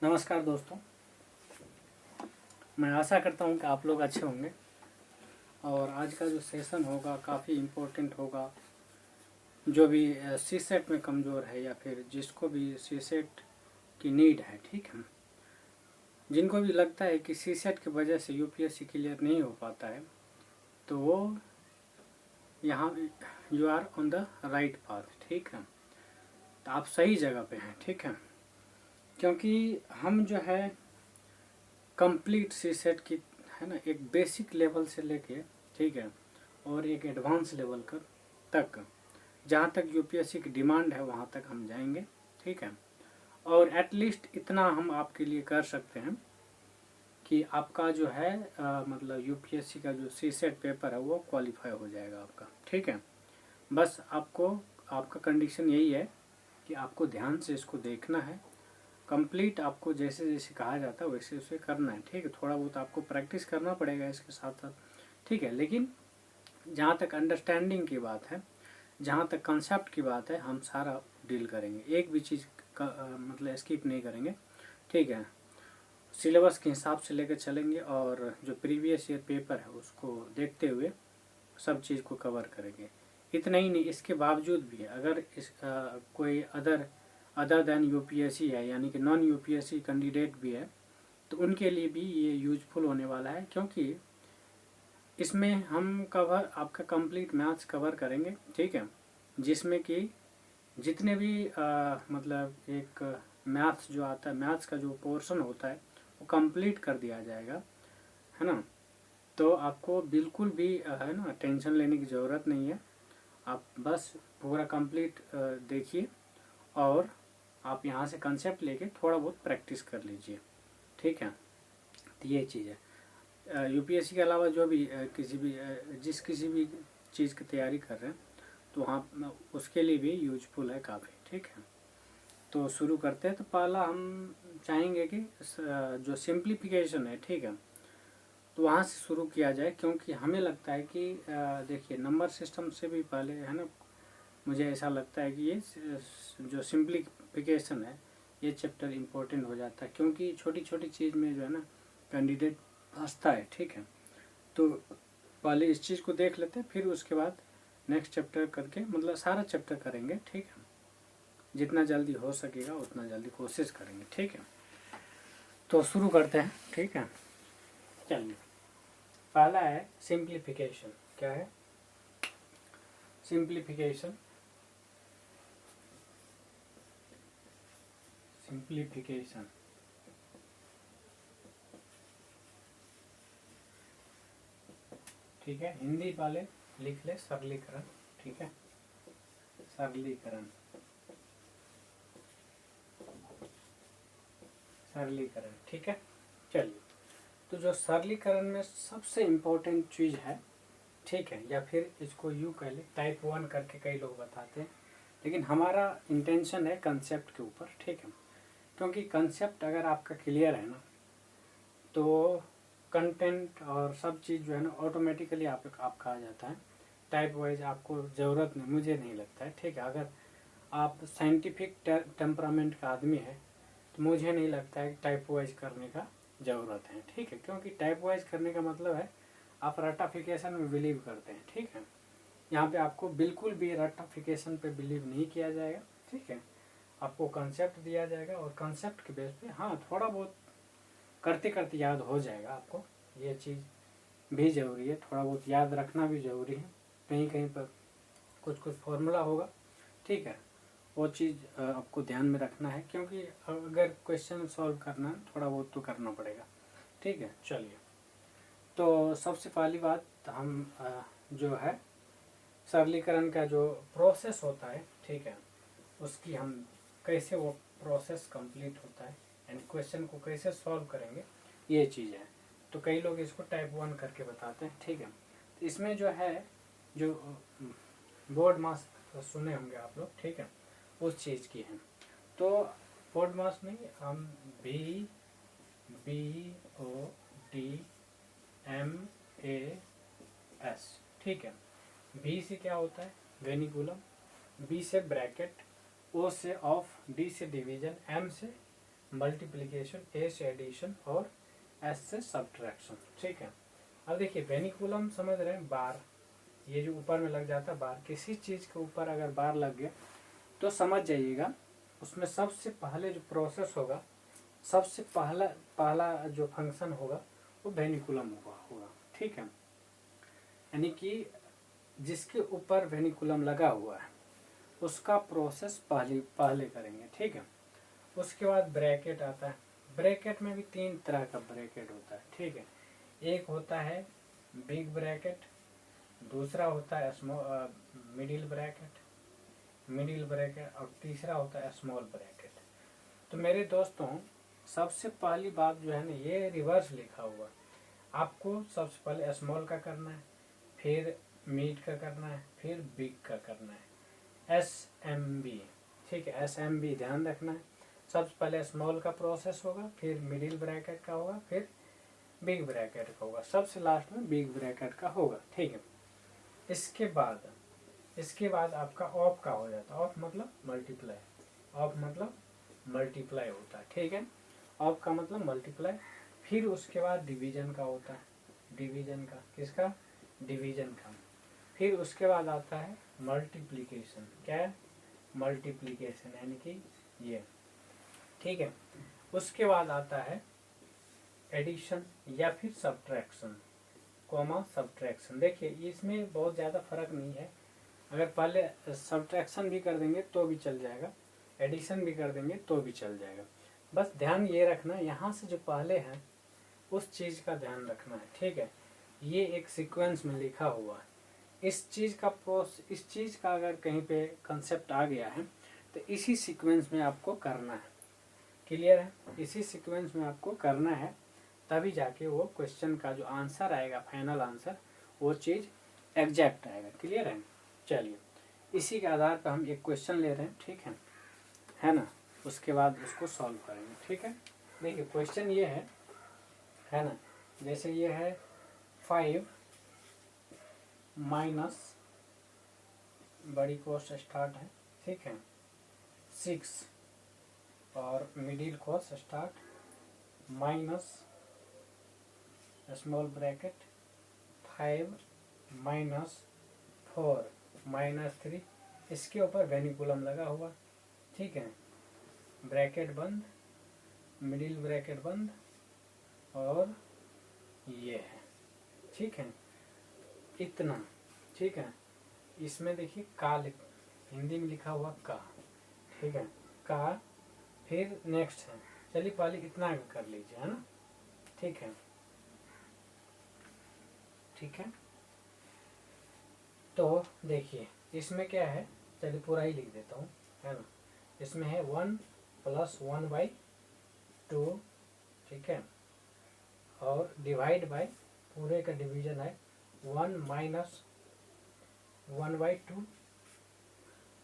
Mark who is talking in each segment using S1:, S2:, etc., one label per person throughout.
S1: नमस्कार दोस्तों, मैं आशा करता हूं कि आप लोग अच्छे होंगे और आज का जो सेशन होगा काफ़ी इम्पोर्टेंट होगा। जो भी सी सेट में कमज़ोर है या फिर जिसको भी सी सेट की नीड है, ठीक है, जिनको भी लगता है कि सी सेट की वजह से यूपीएससी क्लियर नहीं हो पाता है, तो वो यहाँ you are on the right path, ठीक है। तो आप सही जगह पे हैं, ठीक है, क्योंकि हम जो है कंप्लीट सी सेट की है ना, एक बेसिक लेवल से लेके, ठीक है, और एक एडवांस लेवल तक जहाँ तक यूपीएससी की डिमांड है वहाँ तक हम जाएंगे, ठीक है। और एटलीस्ट इतना हम आपके लिए कर सकते हैं कि आपका जो है मतलब यूपीएससी का जो सी सेट पेपर है वो क्वालिफाई हो जाएगा आपका, ठीक है। बस आपको आपका कंडीशन यही है कि आपको ध्यान से इसको देखना है, कंप्लीट आपको जैसे जैसे कहा जाता है वैसे वैसे करना है, ठीक है। थोड़ा बहुत आपको प्रैक्टिस करना पड़ेगा इसके साथ साथ, ठीक है। लेकिन जहाँ तक अंडरस्टैंडिंग की बात है, जहाँ तक कंसेप्ट की बात है, हम सारा डील करेंगे, एक भी चीज़ का मतलब स्किप नहीं करेंगे, ठीक है। सिलेबस के हिसाब से लेकर चलेंगे और जो प्रीवियस ईयर पेपर है उसको देखते हुए सब चीज़ को कवर करेंगे। इतना ही नहीं, इसके बावजूद भी अगर इस कोई अदर देन यूपीएससी है, यानी कि नॉन यूपीएससी कैंडिडेट भी है, तो उनके लिए भी ये यूजफुल होने वाला है, क्योंकि इसमें हम कवर आपका कंप्लीट मैथ्स कवर करेंगे, ठीक है, जिसमें कि जितने भी मतलब एक मैथ्स जो आता है, मैथ्स का जो पोर्शन होता है वो कंप्लीट कर दिया जाएगा, है ना। तो आपको बिल्कुल भी है ना टेंशन लेने की ज़रूरत नहीं है। आप बस पूरा कंप्लीट देखिए और आप यहाँ से कंसेप्ट लेके थोड़ा बहुत प्रैक्टिस कर लीजिए, ठीक है। तो ये चीज़ है। यूपीएससी के अलावा जो भी किसी भी चीज़ की तैयारी कर रहे हैं तो वहाँ उसके लिए भी यूजफुल है काफ़ी, ठीक है। तो शुरू करते हैं। तो पहला हम चाहेंगे कि जो सिंप्लीफिकेशन है, ठीक है, तो वहाँ से शुरू किया जाए, क्योंकि हमें लगता है कि देखिए नंबर सिस्टम से भी पहले है ना, मुझे ऐसा लगता है कि ये जो सिंप्लीफिकेशन है ये चैप्टर इम्पोर्टेंट हो जाता है, क्योंकि छोटी छोटी चीज़ में जो है ना कैंडिडेट फंसता है, ठीक है। तो पहले इस चीज़ को देख लेते हैं, फिर उसके बाद नेक्स्ट चैप्टर करके मतलब सारा चैप्टर करेंगे, ठीक है। जितना जल्दी हो सकेगा उतना जल्दी कोशिश करेंगे, ठीक है। तो शुरू करते हैं, ठीक है। चलिए, पहला है सिंप्लीफिकेशन। क्या है सिंप्लीफिकेशन? सिंप्लीफिकेशन ठीक है, हिंदी वाले लिख ले सरलीकरण, ठीक है, सरलीकरण, सरलीकरण, ठीक है। चलिए, तो जो सरलीकरण में सबसे इम्पोर्टेंट चीज़ है, ठीक है, या फिर इसको यूँ कह ले टाइप 1 करके कई लोग बताते हैं, लेकिन हमारा इंटेंशन है कंसेप्ट के ऊपर, ठीक है। क्योंकि कंसेप्ट अगर आपका क्लियर है ना, तो कंटेंट और सब चीज़ जो है ना ऑटोमेटिकली आपका आ जाता है। टाइप वाइज आपको ज़रूरत नहीं, मुझे नहीं लगता है, ठीक है। अगर आप साइंटिफिक टेम्परामेंट का आदमी है तो मुझे नहीं लगता है कि टाइप वाइज करने का ज़रूरत है, ठीक है। क्योंकि टाइप वाइज करने का मतलब है आप रटाफिकेशन में बिलीव करते हैं, ठीक है। यहाँ पे आपको बिल्कुल भी रटाफिकेशन पे बिलीव नहीं किया जाएगा, ठीक है। आपको कंसेप्ट दिया जाएगा और कंसेप्ट के बेस पे हाँ थोड़ा बहुत करते करते याद हो जाएगा आपको। ये चीज़ भी ज़रूरी है, थोड़ा बहुत याद रखना भी ज़रूरी है। कहीं कहीं पर कुछ कुछ फॉर्मूला होगा, ठीक है, वो चीज़ आपको ध्यान में रखना है, क्योंकि अगर क्वेश्चन सॉल्व करना है थोड़ा बहुत तो करना पड़ेगा, ठीक है। चलिए, तो सबसे पहली बात हम जो है सरलीकरण का जो प्रोसेस होता है, ठीक है, उसकी हम कैसे वो प्रोसेस कंप्लीट होता है एंड क्वेश्चन को कैसे सॉल्व करेंगे, ये चीज़ है। तो कई लोग इसको टाइप 1 करके बताते हैं, ठीक है। तो इसमें जो है जो बोर्ड मास सुने होंगे आप लोग, ठीक है, उस चीज़ की है। तो बोर्ड मास नहीं, हम BODMAS, ठीक है। बी से क्या होता है वेनिकुलम, बी से ब्रैकेट, ओ से ऑफ, डी से डिवीजन, एम से मल्टीप्लिकेशन, ए से एडिशन और एस से सब्ट्रैक्शन। ठीक है, अब देखिए वेनिकुलम समझ रहे हैं, बार, ये जो ऊपर में लग जाता है बार, किसी चीज़ के ऊपर अगर बार लग गया तो समझ जाइएगा उसमें सबसे पहले जो प्रोसेस होगा, सबसे पहला पहला जो फंक्शन होगा वो वेनिकुलम होगा। ठीक है, यानी कि जिसके ऊपर वेनिकुलम लगा हुआ है उसका प्रोसेस पहले करेंगे। ठीक है, उसके बाद ब्रैकेट आता है। ब्रैकेट में भी 3 तरह का ब्रैकेट होता है। ठीक है, एक होता है बिग ब्रैकेट, दूसरा होता है मिडिल ब्रैकेट और तीसरा होता है स्मॉल ब्रैकेट। तो मेरे दोस्तों सबसे पहली बात जो है ना, ये रिवर्स लिखा हुआ, आपको सबसे पहले स्मॉल का करना है, फिर मिड का करना है, फिर बिग का करना है, SMB। ठीक है, SMB ध्यान रखना है। सबसे पहले स्मॉल का प्रोसेस होगा, फिर मिडिल ब्रैकेट का होगा, फिर बिग ब्रैकेट का होगा, सबसे लास्ट में बिग ब्रैकेट का होगा। ठीक है, इसके बाद आपका ऑफ का हो जाता है। ऑफ मतलब मल्टीप्लाई, ऑफ मतलब मल्टीप्लाई होता है। ठीक है, ऑफ का मतलब मल्टीप्लाई। फिर उसके बाद डिवीजन का होता है, डिवीजन का, किसका, डिवीजन का। फिर उसके बाद आता है मल्टीप्लिकेशन, क्या है, मल्टीप्लिकेशन यानी कि ये। ठीक है, उसके बाद आता है एडिशन या फिर सब्ट्रैक्शन, कॉमा सब्ट्रैक्शन। देखिए इसमें बहुत ज़्यादा फर्क नहीं है, अगर पहले सब्ट्रैक्शन भी कर देंगे तो भी चल जाएगा, एडिशन भी कर देंगे तो भी चल जाएगा। बस ध्यान ये रखना, यहाँ से जो पहले है उस चीज़ का ध्यान रखना है। ठीक है, ये एक सीक्वेंस में लिखा हुआ है, इस चीज़ का अगर कहीं पे कंसेप्ट आ गया है तो इसी सीक्वेंस में आपको करना है। क्लियर है, इसी सीक्वेंस में आपको करना है, तभी जाके वो क्वेश्चन का जो आंसर आएगा, फाइनल आंसर, वो चीज़ एग्जैक्ट आएगा। क्लियर है, चलिए इसी के आधार पर हम एक क्वेश्चन ले रहे हैं। ठीक है ना, उसके बाद उसको सॉल्व करेंगे। ठीक है, देखिए क्वेश्चन ये है ना, जैसे ये है 5 माइनस, बड़ी कोस स्टार्ट है। ठीक है, 6 और मिडिल कोस start, minus small bracket 5 minus 4 minus 3, इसके ऊपर वेनिकुलम लगा हुआ। ठीक है, ब्रैकेट बंद, मिडिल ब्रैकेट बंद और ये है। ठीक है, इतना। ठीक है, इसमें देखिए का हिंदी में लिखा हुआ का। ठीक है, का, फिर नेक्स्ट है, चलिए पहले इतना कर लीजिए, है ना। ठीक है, ठीक है, तो देखिए इसमें क्या है, चलिए पूरा ही लिख देता हूँ, है ना। इसमें है 1 + 1/2। ठीक है, और डिवाइड बाय, पूरे का डिवीजन है 1 - 1/2,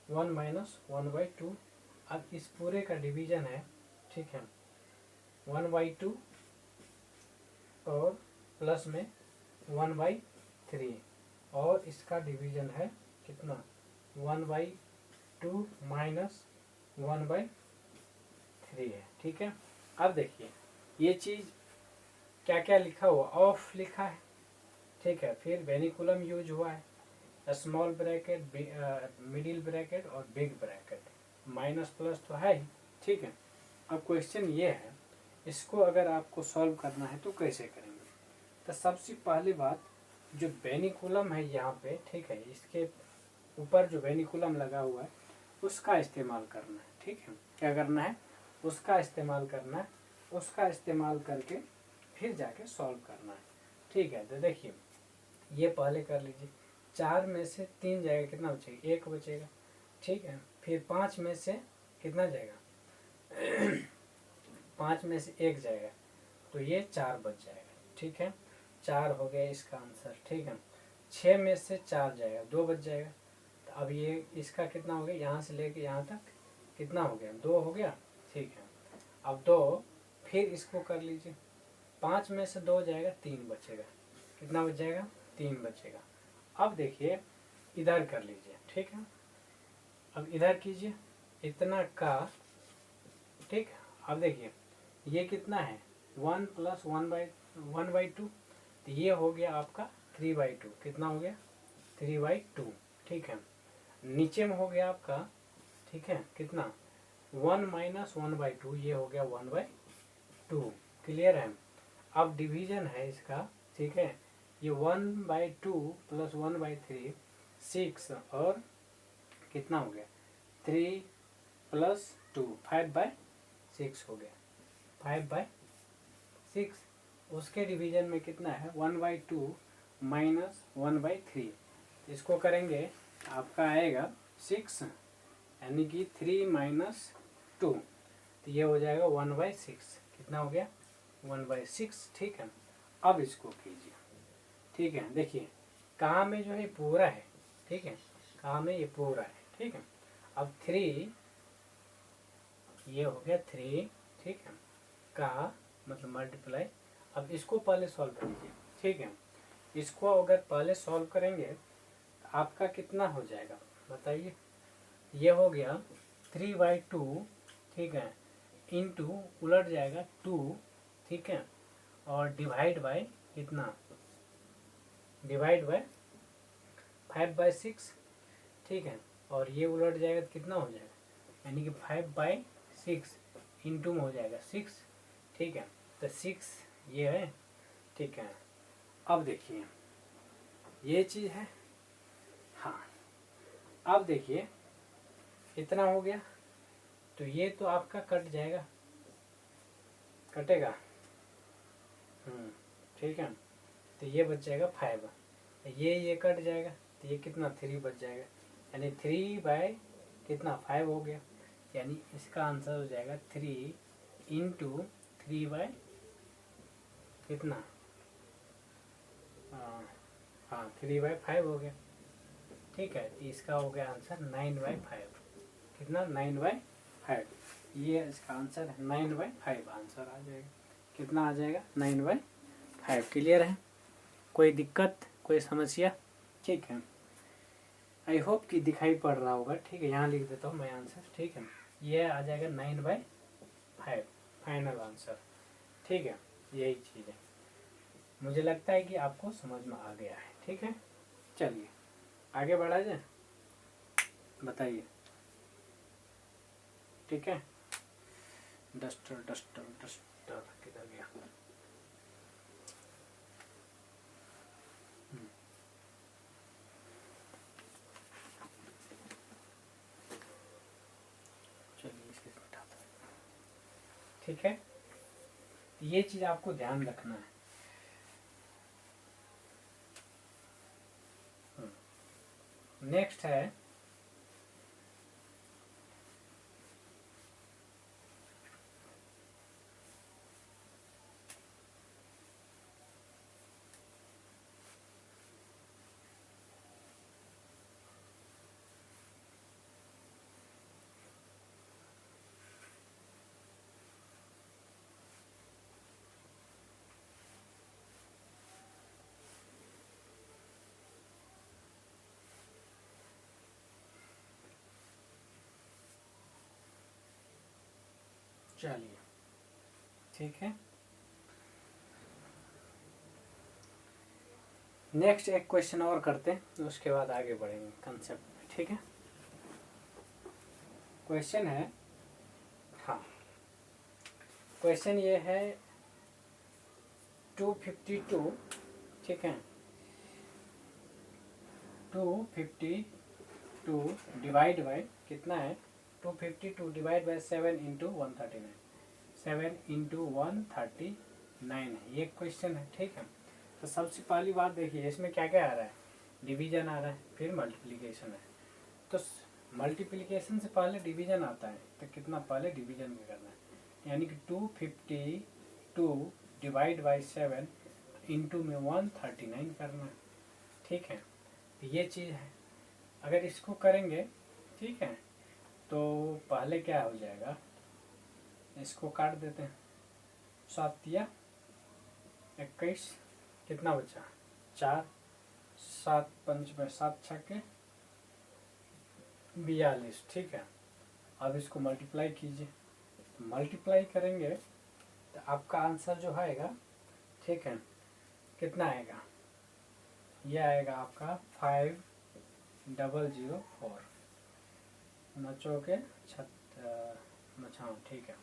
S1: 1 - 1/2। अब इस पूरे का डिवीजन है, ठीक है, 1/2 और प्लस में 1/3, और इसका डिवीजन है कितना, 1/2 माइनस 1/3 है। ठीक है, अब देखिए ये चीज़ क्या क्या लिखा हुआ, ऑफ लिखा है। ठीक है, फिर वेनिकुलम यूज हुआ है, स्मॉल ब्रैकेट, मिडिल ब्रैकेट और बिग ब्रैकेट, माइनस प्लस तो है ही। ठीक है, अब क्वेश्चन ये है, इसको अगर आपको सॉल्व करना है तो कैसे करेंगे। तो सबसे पहली बात, जो वेनिकुलम है यहाँ पे, ठीक है, इसके ऊपर जो वेनिकुलम लगा हुआ है उसका इस्तेमाल करना है। ठीक है, क्या करना है, उसका इस्तेमाल करना है, उसका इस्तेमाल करके फिर जाके सॉल्व करना है। ठीक है, तो देखिए ये पहले कर लीजिए, 4 में से 3 जाएगा, कितना बचेगा, 1 बचेगा। ठीक है, फिर 5 में से कितना जाएगा 5 में से 1 जाएगा, तो ये 4 बच जाएगा। ठीक है, 4 हो गया इसका आंसर। ठीक है, 6 में से 4 जाएगा, 2 बच जाएगा। तो अब ये इसका कितना हो गया, यहाँ से लेके यहाँ तक कितना हो गया, 2 हो गया। ठीक है, अब 2, फिर इसको कर लीजिए, 5 में से 2 जाएगा, 3 बचेगा, कितना बच जाएगा, 3 बचेगा। अब देखिए इधर कर लीजिए। ठीक है, अब इधर कीजिए, इतना का, ठीक, अब देखिए ये कितना है 1 + 1/2, तो ये हो गया आपका 3/2। कितना हो गया 3/2, ठीक है। नीचे में हो गया आपका, ठीक है, कितना 1 - 1/2, ये हो गया 1/2। क्लियर है। अब डिवीजन है इसका, ठीक है, ये 1/2 + 1/3 6, और कितना हो गया 3 + 2 5/6 हो गया 5/6। उसके डिवीजन में कितना है 1/2 - 1/3, इसको करेंगे आपका आएगा 6, यानी कि 3 - 2, तो ये हो जाएगा 1/6। कितना हो गया 1/6, ठीक है। अब इसको कीजिए, ठीक है। देखिए कहाँ में जो है पूरा है, ठीक है, कहाँ में ये पूरा है, ठीक है। अब 3, ये हो गया 3, ठीक है, का मतलब मल्टीप्लाई। अब इसको पहले सॉल्व कीजिए, ठीक है। इसको अगर पहले सॉल्व करेंगे तो आपका कितना हो जाएगा बताइए। ये हो गया 3/2, ठीक है, इंटू उलट जाएगा 2, ठीक है, और डिवाइड बाय कितना, डिवाइड बाय 5/6, ठीक है, और ये उलट जाएगा तो कितना हो जाएगा, यानी कि 5/6 इंटू में हो जाएगा 6, ठीक है, तो 6 ये है, ठीक है। अब देखिए ये चीज़ है, हाँ। अब देखिए इतना हो गया, तो ये तो आपका कट जाएगा, कटेगा, ठीक है, तो ये बच जाएगा 5, ये कट जाएगा, तो ये कितना 3 बच जाएगा, यानी 3 कितना 5 हो गया, यानी इसका आंसर हो जाएगा 3 × 3 कितना, हाँ 3/5 हो गया, ठीक है। इसका हो गया आंसर 9/5, कितना 9/5, ये इसका आंसर है 9/5 आंसर आ जाएगा। कितना आ जाएगा 9/5। क्लियर है, कोई दिक्कत कोई समस्या, ठीक है। आई होप कि दिखाई पड़ रहा होगा, ठीक है। यहाँ लिख देता हूँ मैं आंसर, ठीक है, ये आ जाएगा 9/5 फाइनल आंसर, ठीक है। यही चीज़ है, मुझे लगता है कि आपको समझ में आ गया है, ठीक है। चलिए आगे बढ़ा जाए, बताइए, ठीक है। डस्टर डस्टर डस्टर किधर गया, चलिए इसके हटाता हूं, ठीक है। ये चीज़ आपको ध्यान रखना है। नेक्स्ट है चलिए, ठीक है। नेक्स्ट एक क्वेश्चन और करते हैं, उसके बाद आगे बढ़ेंगे कंसेप्ट में, ठीक है। क्वेश्चन है, हाँ, क्वेश्चन ये है 252, ठीक है, 252 डिवाइड बाय कितना है 252 डिवाइड बाय 7 × 139, 7 × 139 है, ये क्वेश्चन है, ठीक है। तो सबसे पहली बात देखिए इसमें क्या क्या आ रहा है, डिवीजन आ रहा है, फिर मल्टीप्लिकेशन है। तो मल्टीप्लिकेशन से पहले डिवीजन आता है, तो कितना पहले डिवीजन में करना है, यानी कि 252 डिवाइड बाई 7 इंटू में 139 करना है, ठीक है। तो ये चीज़ है, अगर इसको करेंगे, ठीक है, तो पहले क्या हो जाएगा, इसको काट देते हैं, 7 या 21, कितना बचा 4, 7 5 में 7 6 42, ठीक है। अब इसको मल्टीप्लाई कीजिए, मल्टीप्लाई करेंगे तो आपका आंसर जो आएगा, ठीक है, कितना आएगा, ये आएगा आपका 5004 नचो के ठीक है,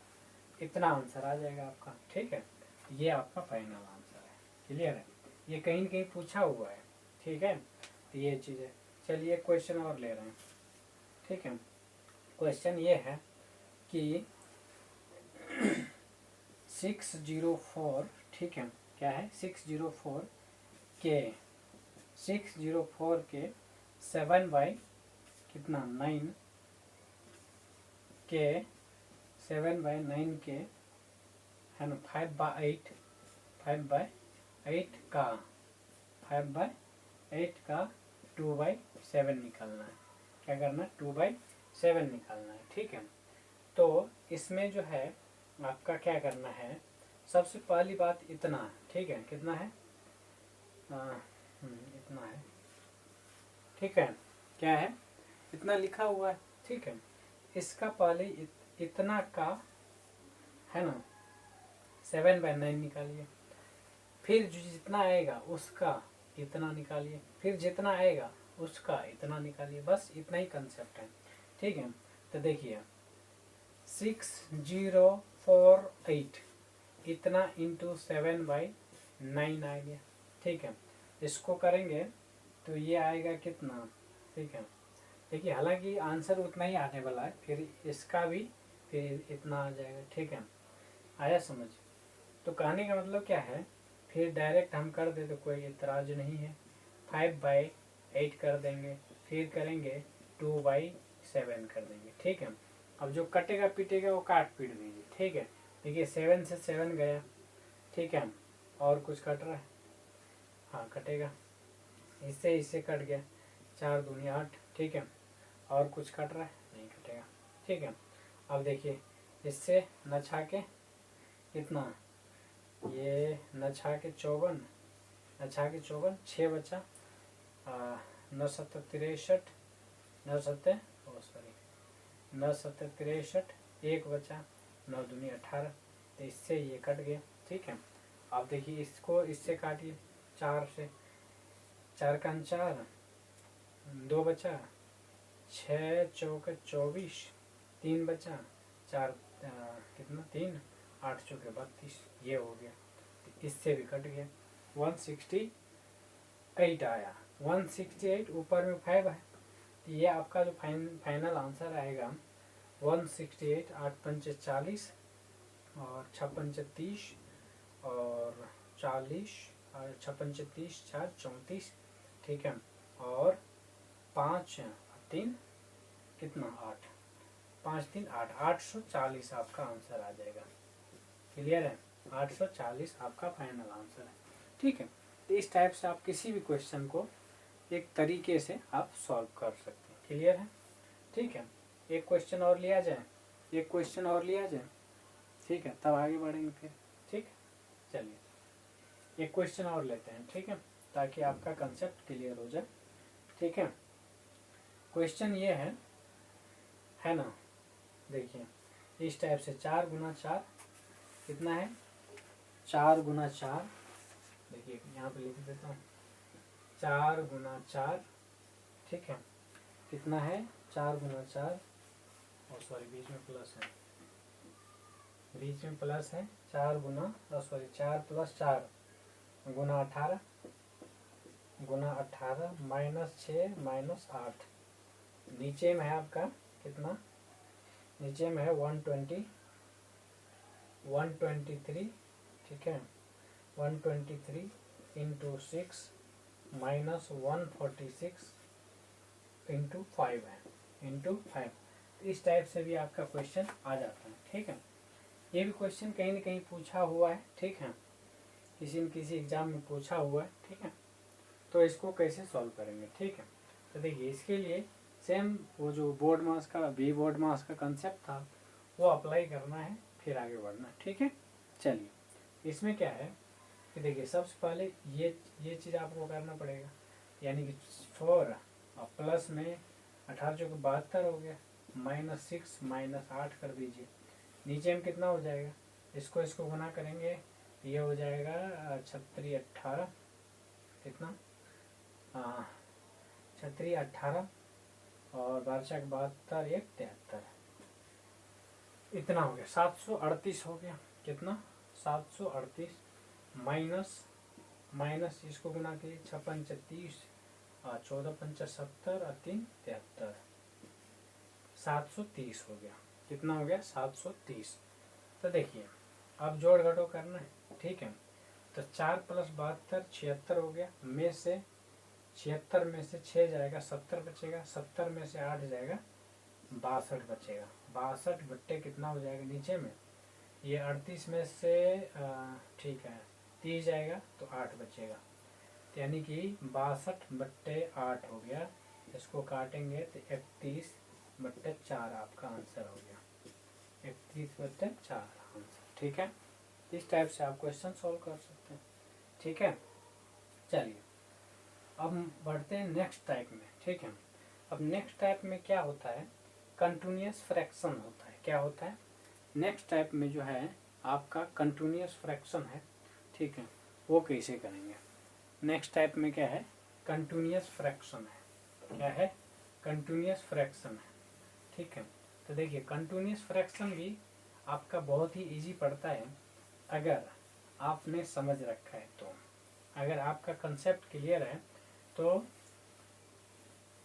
S1: इतना आंसर आ जाएगा आपका। ठीक है, ये आपका फाइनल आंसर है। क्लियर है, ये कहीं न कहीं पूछा हुआ है। ठीक है, तो ये चीज़ है। चलिए क्वेश्चन और ले रहे हैं। ठीक है, क्वेश्चन ये है कि 604, ठीक है, क्या है, 604 के 7/9 कितना 9 के 7/9 के है ना 5/8 का 2/7 निकालना है। क्या करना है, 2/7 निकालना है। ठीक है, तो इसमें जो है आपका क्या करना है, सबसे पहली बात इतना है। ठीक है, कितना है, इतना है। ठीक है, क्या है, इतना लिखा हुआ है। ठीक है, इसका पहले इतना का है ना 7/9 निकालिए, फिर जो जितना आएगा उसका इतना निकालिए, फिर जितना आएगा उसका इतना निकालिए। बस इतना ही कंसेप्ट है। ठीक है, तो देखिए 6048 इतना इंटू 7/9 आ गया। ठीक है, इसको करेंगे तो ये आएगा कितना। ठीक है, देखिए हालांकि आंसर उतना ही आने वाला है, फिर इसका भी फिर इतना आ जाएगा। ठीक है, आया समझ। तो कहने का मतलब क्या है, फिर डायरेक्ट हम कर दे तो कोई इतराज नहीं है, 5/8 कर देंगे, फिर करेंगे 2/7 कर देंगे। ठीक है, अब जो कटेगा पीटेगा वो काट पीट दीजिए। ठीक है, देखिए 7 से 7 गया। ठीक है, और कुछ कट रहा है, हाँ कटेगा, इससे कट गया, 4 दूनी 8। ठीक है, और कुछ कट रहा है, नहीं कटेगा। ठीक है, अब देखिए इससे न छा के कितना, ये न छा के 54, न छा के 54, 6 बचा, 9 7 63, 9 7 सॉरी 9 7 63, 1 बचा, 9 दूनी 18, तो इससे ये कट गया। ठीक है, अब देखिए इसको इससे काटिए, 4 से 4 का 4, 2 बचा, 6 चौके 24, 3 बचा, 4 कितना 3, 8 चौके 32, ये हो गया। इससे भी कट गया, 168 आया। 168 ऊपर में 5 है, तो ये आपका जो फाइनल आंसर आएगा 168। 8 पंचे 40 और 6 पंचे 30 और 40 और 6 पंचे 30, 4 34। ठीक है, और 5 3 कितना 8, 5 3 8, 840 आपका आंसर आ जाएगा। क्लियर है, 840 आपका फाइनल आंसर है। ठीक है, तो इस टाइप से आप किसी भी क्वेश्चन को एक तरीके से आप सॉल्व कर सकते हैं। क्लियर है, ठीक है, एक क्वेश्चन और लिया जाए, एक क्वेश्चन और लिया जाए। ठीक है, तब आगे बढ़ेंगे फिर। ठीक है, चलिए एक क्वेश्चन और लेते हैं। ठीक है, ताकि आपका कंसेप्ट क्लियर हो जाए। ठीक है, क्वेश्चन ये है ना, देखिए इस टाइप से 4 गुना 4 कितना है, 4 गुना 4, देखिए यहाँ पे लिख देता हूँ, 4 गुना 4। ठीक है, कितना है, 4 गुना 4, और सॉरी बीच में प्लस है, बीच में प्लस है, 4 गुना 4 + 4 गुना 18 गुना 18 -6 -8, नीचे में है आपका कितना, नीचे में है 123। ठीक है, 123 इंटू 6 -146 इंटू 5 है, इंटू 5। इस टाइप से भी आपका क्वेश्चन आ जाता है। ठीक है, ये भी क्वेश्चन कहीं ना कहीं पूछा हुआ है। ठीक है, किसी न किसी एग्जाम में पूछा हुआ है। ठीक है, तो इसको कैसे सॉल्व करेंगे। ठीक है, तो देखिए इसके लिए सेम वो जो बोर्ड मास का कंसेप्ट था वो अप्लाई करना है, फिर आगे बढ़ना है। ठीक है, चलिए इसमें क्या है कि देखिए सबसे पहले ये चीज़ आपको करना पड़ेगा, यानी कि 4 और प्लस में 18 जो 72 हो गया, -6 -8 कर दीजिए, नीचे में कितना हो जाएगा, इसको इसको गुना करेंगे, ये हो जाएगा 36 18 कितना 36 18 और 12 72 1 73, इतना हो गया 738 हो गया। कितना 738 माइनस इसको गुना के 6 पंच 30 और 14 पंच 70 और 3 73, 730 हो गया। कितना हो गया 730। तो देखिए अब जोड़ घटो करना है, ठीक है। तो 4 + 72 76 हो गया, में से 76 में से 6 जाएगा 70 बचेगा, 70 में से 8 जाएगा 62 बचेगा। 62 बट्टे कितना हो जाएगा नीचे में, ये 38 में से ठीक है 30 जाएगा तो 8 बचेगा, यानी कि 62/8 हो गया। इसको काटेंगे तो 31/4 आपका आंसर हो गया, 31/4 आंसर, ठीक है। इस टाइप से आप क्वेश्चन सॉल्व कर सकते हैं, ठीक है। चलिए अब बढ़ते हैं नेक्स्ट टाइप में, ठीक है। अब नेक्स्ट टाइप में क्या होता है, कंटिन्यूअस फ्रैक्शन होता है। क्या होता है नेक्स्ट टाइप में, जो है आपका कंटिन्यूअस फ्रैक्शन है, ठीक है। वो कैसे करेंगे, नेक्स्ट टाइप में क्या है, कंटिन्यूअस फ्रैक्शन है। क्या है, कंटिन्यूअस फ्रैक्शन है, ठीक है। तो देखिए कंटिन्यूअस फ्रैक्शन भी आपका बहुत ही इजी पड़ता है अगर आपने समझ रखा है तो। अगर आपका कंसेप्ट क्लियर है तो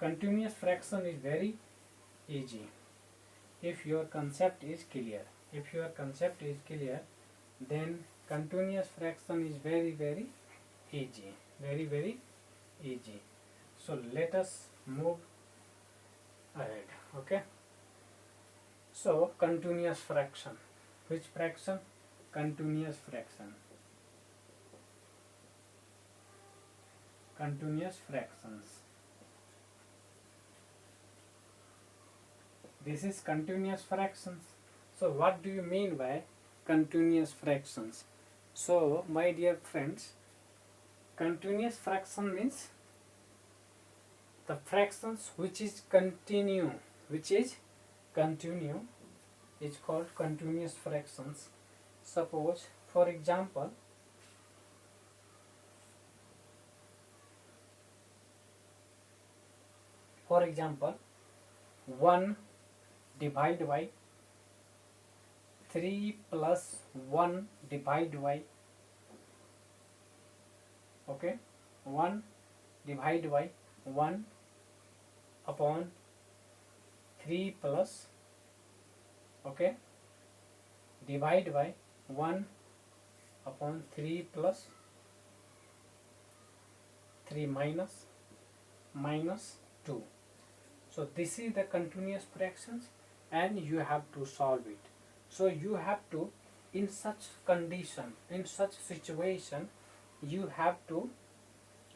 S1: continuous fraction is very easy if your concept is clear. If your concept is clear, then continuous fraction is very easy, very easy. So let us move ahead, okay. So continuous fraction, which fraction, continuous fraction, continuous fractions. This is continuous fractions. So what do you mean by continuous fractions? So my dear friends, continuous fraction means the fractions which is continue is called continuous fractions. Suppose for example, for example 1 divided by 3 plus 1 divided by, okay, 1 divided by 1 upon 3 plus, okay, divide by 1 upon 3 plus 3 minus 2. So this is the continuous fractions and you have to solve it. So you have to, in such condition, in such situation, you have to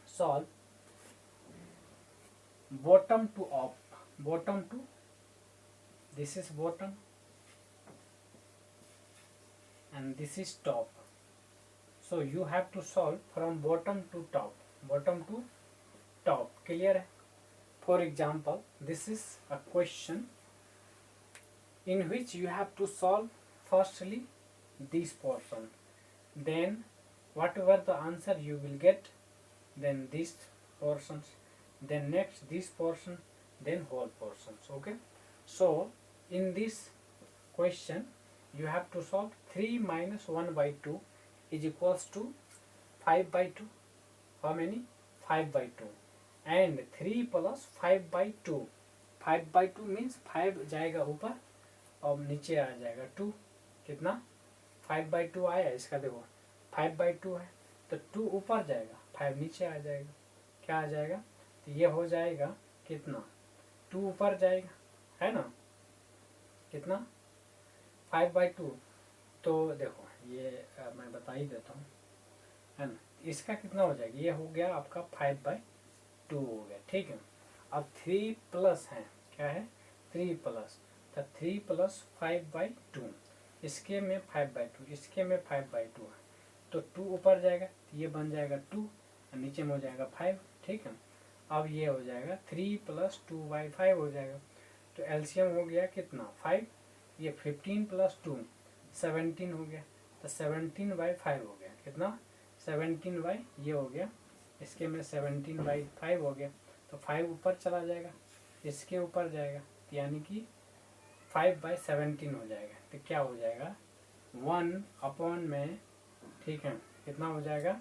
S1: solve bottom to up, bottom to, this is bottom and this is top. So you have to solve from bottom to top, bottom to top. Clear है? For example, this is a question in which you have to solve firstly this portion, then whatever the answer you will get, then these portions, then next this portion, then whole portions, okay. So in this question you have to solve 3 minus 1/2 is equals to 5/2. How many? 5/2. And 3 plus 5/2, 5/2 means 5 जाएगा ऊपर और नीचे आ जाएगा 2। कितना 5/2 आया, इसका देखो 5/2 है तो 2 ऊपर जाएगा 5 नीचे आ जाएगा। क्या आ जाएगा, तो ये हो जाएगा कितना, 2 ऊपर जाएगा, है ना, कितना 5/2। तो देखो ये मैं बता ही देता हूँ, है ना, इसका कितना हो जाएगा, ये हो गया आपका 5/2 हो गया, ठीक है। अब 3 प्लस है, क्या है 3 प्लस, तो 3 प्लस 5/2, इसके में 5/2, इसके में 5/2 है तो 2 ऊपर जाएगा तो ये बन जाएगा 2 और नीचे में हो जाएगा 5, ठीक है। अब ये हो जाएगा 3 प्लस 2/5 हो जाएगा, तो एलसीएम हो गया कितना 5, ये 15 + 2 17 हो गया, तो 17/5 हो गया। कितना? 17 ये हो गया, इसके में 17/5 हो गया, तो 5 ऊपर चला जाएगा, इसके ऊपर जाएगा, तो यानी कि 5/17 हो जाएगा। तो क्या हो जाएगा? 1/में, ठीक है, कितना हो जाएगा?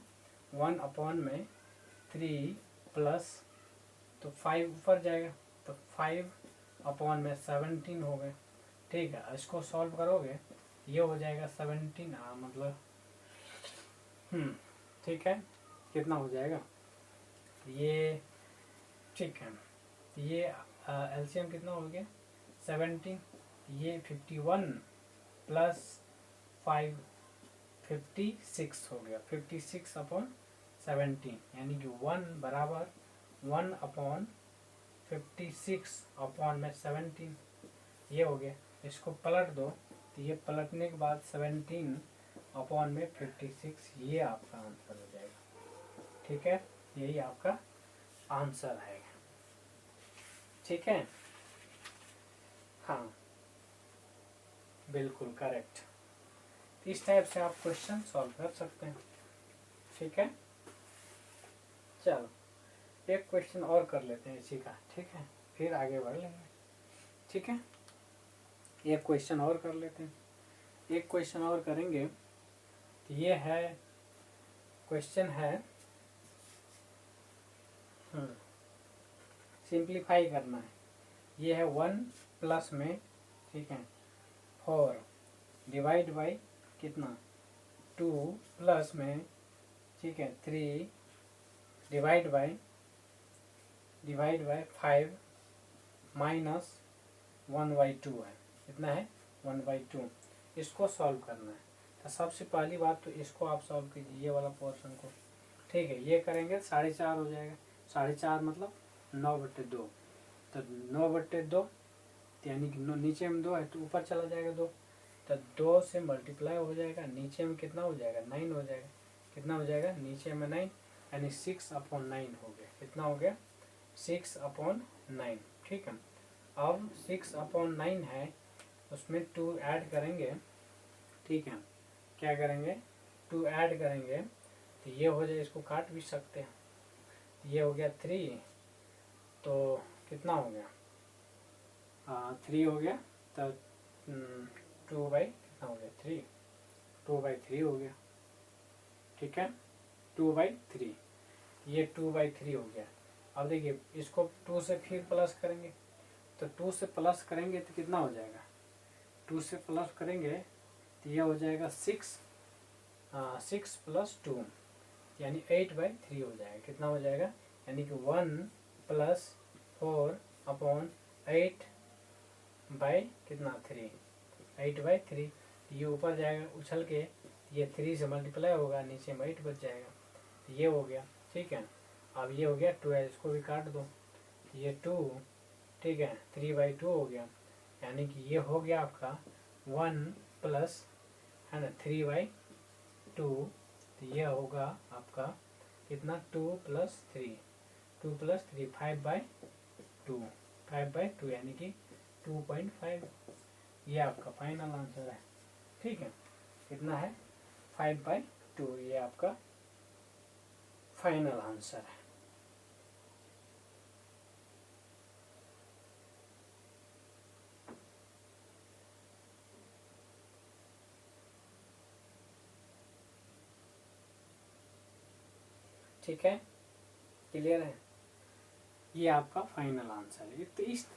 S1: 1/3 प्लस, तो 5 ऊपर जाएगा, तो 5/17 हो गए। ठीक है, इसको सॉल्व करोगे ये हो जाएगा 17, मतलब ठीक है, कितना हो जाएगा ये? ठीक है, ये एलसीएम कितना हो गया? 17, ये 51 प्लस 5 56 हो गया, 56/17, यानी कि 1 बराबर 1/56/17 ये हो गया। इसको पलट दो, तो ये पलटने के बाद 17/56 ये आपका आंसर हो जाएगा। ठीक है, यही आपका आंसर है। ठीक है, हाँ बिल्कुल करेक्ट। इस टाइप से आप क्वेश्चन सॉल्व कर सकते हैं। ठीक है, चलो एक क्वेश्चन और कर लेते हैं इसी का, ठीक है, फिर आगे बढ़ लेंगे। ठीक है, एक क्वेश्चन और कर लेते हैं। एक क्वेश्चन और करेंगे, तो ये है क्वेश्चन है, सिंप्लीफाई करना है। ये है 1 प्लस में, ठीक है, 4 डिवाइड बाई कितना? 2 प्लस में, ठीक है, 3 डिवाइड बाई 5 माइनस 1/2 है। कितना है? 1/2। इसको सॉल्व करना है। तो सबसे पहली बात तो इसको आप सॉल्व कीजिए, ये वाला पोर्शन को। ठीक है, ये करेंगे 4.5 हो जाएगा। 4.5 मतलब 9/2, तो 9/2, यानी कि नीचे में 2 है तो ऊपर चला जाएगा 2, तो 2 से मल्टीप्लाई हो जाएगा, नीचे में कितना हो जाएगा? 9 हो जाएगा। कितना हो जाएगा? नीचे में 9, यानी 6/9 हो गया। कितना हो गया? 6/9। ठीक है, अब 6/9 है, उसमें 2 ऐड करेंगे। ठीक है, क्या करेंगे? 2 ऐड करेंगे, तो ये हो जाए, इसको काट भी सकते हैं। ये हो गया 3, तो कितना हो गया? 3 हो गया, तो 2 कितना हो गया? 3, 2/3 हो गया। ठीक है, 2/3, ये 2/3 हो गया। अब देखिए, इसको 2 से फिर प्लस करेंगे, तो 2 से प्लस करेंगे तो कितना हो जाएगा? 2 से प्लस करेंगे तो ये हो जाएगा 6 + 2, यानी 8/3 हो जाएगा। कितना हो जाएगा? यानी कि 1 + 4/8 कितना? 3, 8/3। ये ऊपर जाएगा उछल के, ये 3 से मल्टीप्लाई होगा, नीचे में 8 बच जाएगा, तो ये हो गया। ठीक है, अब ये हो गया 12, इसको भी काट दो, ये 2, ठीक है, 3/2 हो गया, यानी कि ये हो गया आपका 1 प्लस, है ना, 3/2, तो ये होगा आपका कितना? 2 + 3, 5/2, यानी कि 2.5। ये आपका फाइनल आंसर है। ठीक है, कितना है? 5/2, ये आपका फाइनल आंसर है। ठीक है, क्लियर है? ये आपका फाइनल आंसर है। तो इस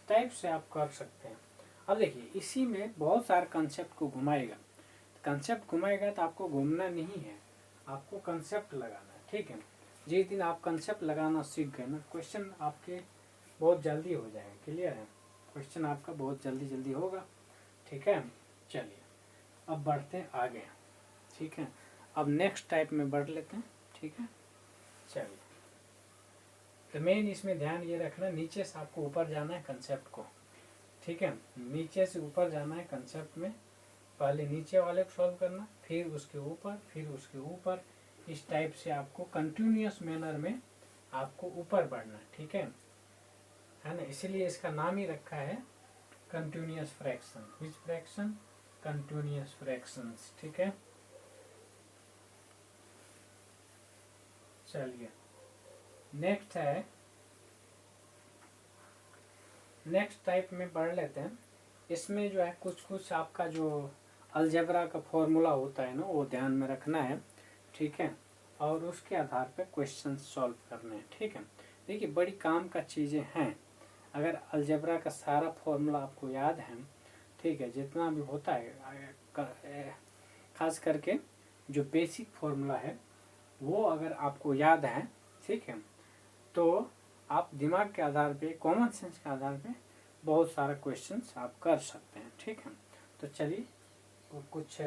S1: टाइप से आप कर सकते हैं। अब देखिए, इसी में बहुत सारे कंसेप्ट को घुमाएगा। कंसेप्ट घुमाएगा तो आपको घूमना नहीं है, आपको कंसेप्ट लगाना है। ठीक है, जिस दिन आप कंसेप्ट लगाना सीख गए ना, क्वेश्चन आपके बहुत जल्दी हो जाएगा। क्लियर है? क्वेश्चन आपका बहुत जल्दी होगा। ठीक है, चलिए अब बढ़ते हैं आगे। ठीक है, अब नेक्स्ट टाइप में बढ़ लेते हैं। ठीक है, चलिए, तो मेन इसमें ध्यान ये रखना, नीचे से आपको ऊपर जाना है कंसेप्ट को। ठीक है, नीचे से ऊपर जाना है कंसेप्ट में। पहले नीचे वाले को सॉल्व करना, फिर उसके ऊपर, फिर उसके ऊपर। इस टाइप से आपको कंटिन्यूअस मैनर में आपको ऊपर बढ़ना। ठीक है ना? इसीलिए इसका नाम ही रखा है कंटिन्यूअस फ्रैक्शन, विच फ्रैक्शन, कंटिन्यूअस फ्रैक्शंस, ठीक है। चलिए नेक्स्ट है, नेक्स्ट टाइप में पढ़ लेते हैं। इसमें जो है कुछ कुछ आपका जो अलजेब्रा का फॉर्मूला होता है ना, वो ध्यान में रखना है, ठीक है, और उसके आधार पे क्वेश्चन सॉल्व करने हैं, ठीक है। देखिए बड़ी काम का चीज़ें हैं, अगर अलजेब्रा का सारा फॉर्मूला आपको याद है, ठीक है, जितना भी होता है, खास करके जो बेसिक फॉर्मूला है वो अगर आपको याद है, ठीक है, तो आप दिमाग के आधार पे, कॉमन सेंस के आधार पे बहुत सारा क्वेश्चंस आप कर सकते हैं, ठीक है। तो चलिए कुछ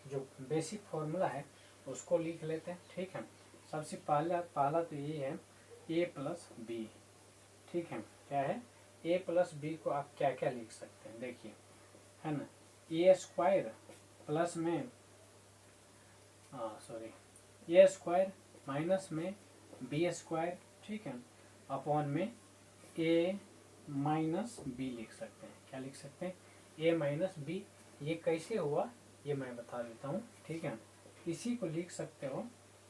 S1: जो बेसिक फॉर्मूला है उसको लिख लेते हैं, ठीक है। सबसे पहला तो ये है a प्लस बी, ठीक है। क्या है, a प्लस बी को आप क्या क्या लिख सकते हैं, देखिए, है ना, ए स्क्वायर प्लस में ए स्क्वायर माइनस में बी स्क्वायर, ठीक है, अपॉन में ए माइनस बी लिख सकते हैं। क्या लिख सकते हैं, ए माइनस बी। ये कैसे हुआ ये मैं बता देता हूँ, ठीक है, इसी को लिख सकते हो,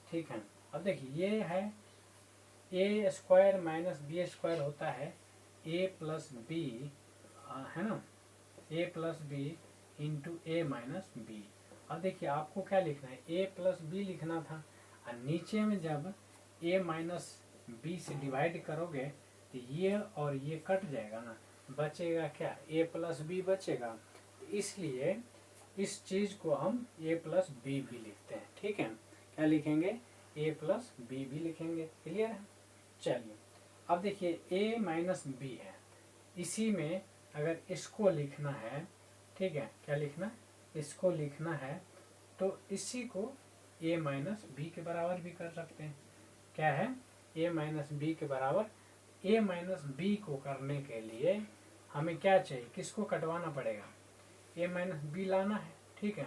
S1: ठीक है। अब देखिए ये है ए स्क्वायर माइनस बी स्क्वायर होता है ए प्लस बी, है ना, a plus B into A minus B. अब देखिए आपको क्या लिखना है, ए प्लस बी लिखना था, और नीचे में जब ए माइनस बी से डिवाइड करोगे तो ये और ये कट जाएगा ना, बचेगा क्या, ए प्लस बी बचेगा। इसलिए इस चीज को हम ए प्लस बी भी लिखते हैं, ठीक है। क्या लिखेंगे, ए प्लस बी भी लिखेंगे, क्लियर है। चलिए अब देखिए ए माइनस बी है, इसी में अगर इसको लिखना है, ठीक है, क्या लिखना, इसको लिखना है, तो इसी को ए माइनस बी के बराबर भी कर सकते हैं। क्या है, ए माइनस बी के बराबर। ए माइनस बी को करने के लिए हमें क्या चाहिए, किसको कटवाना पड़ेगा, ए माइनस बी लाना है, ठीक है।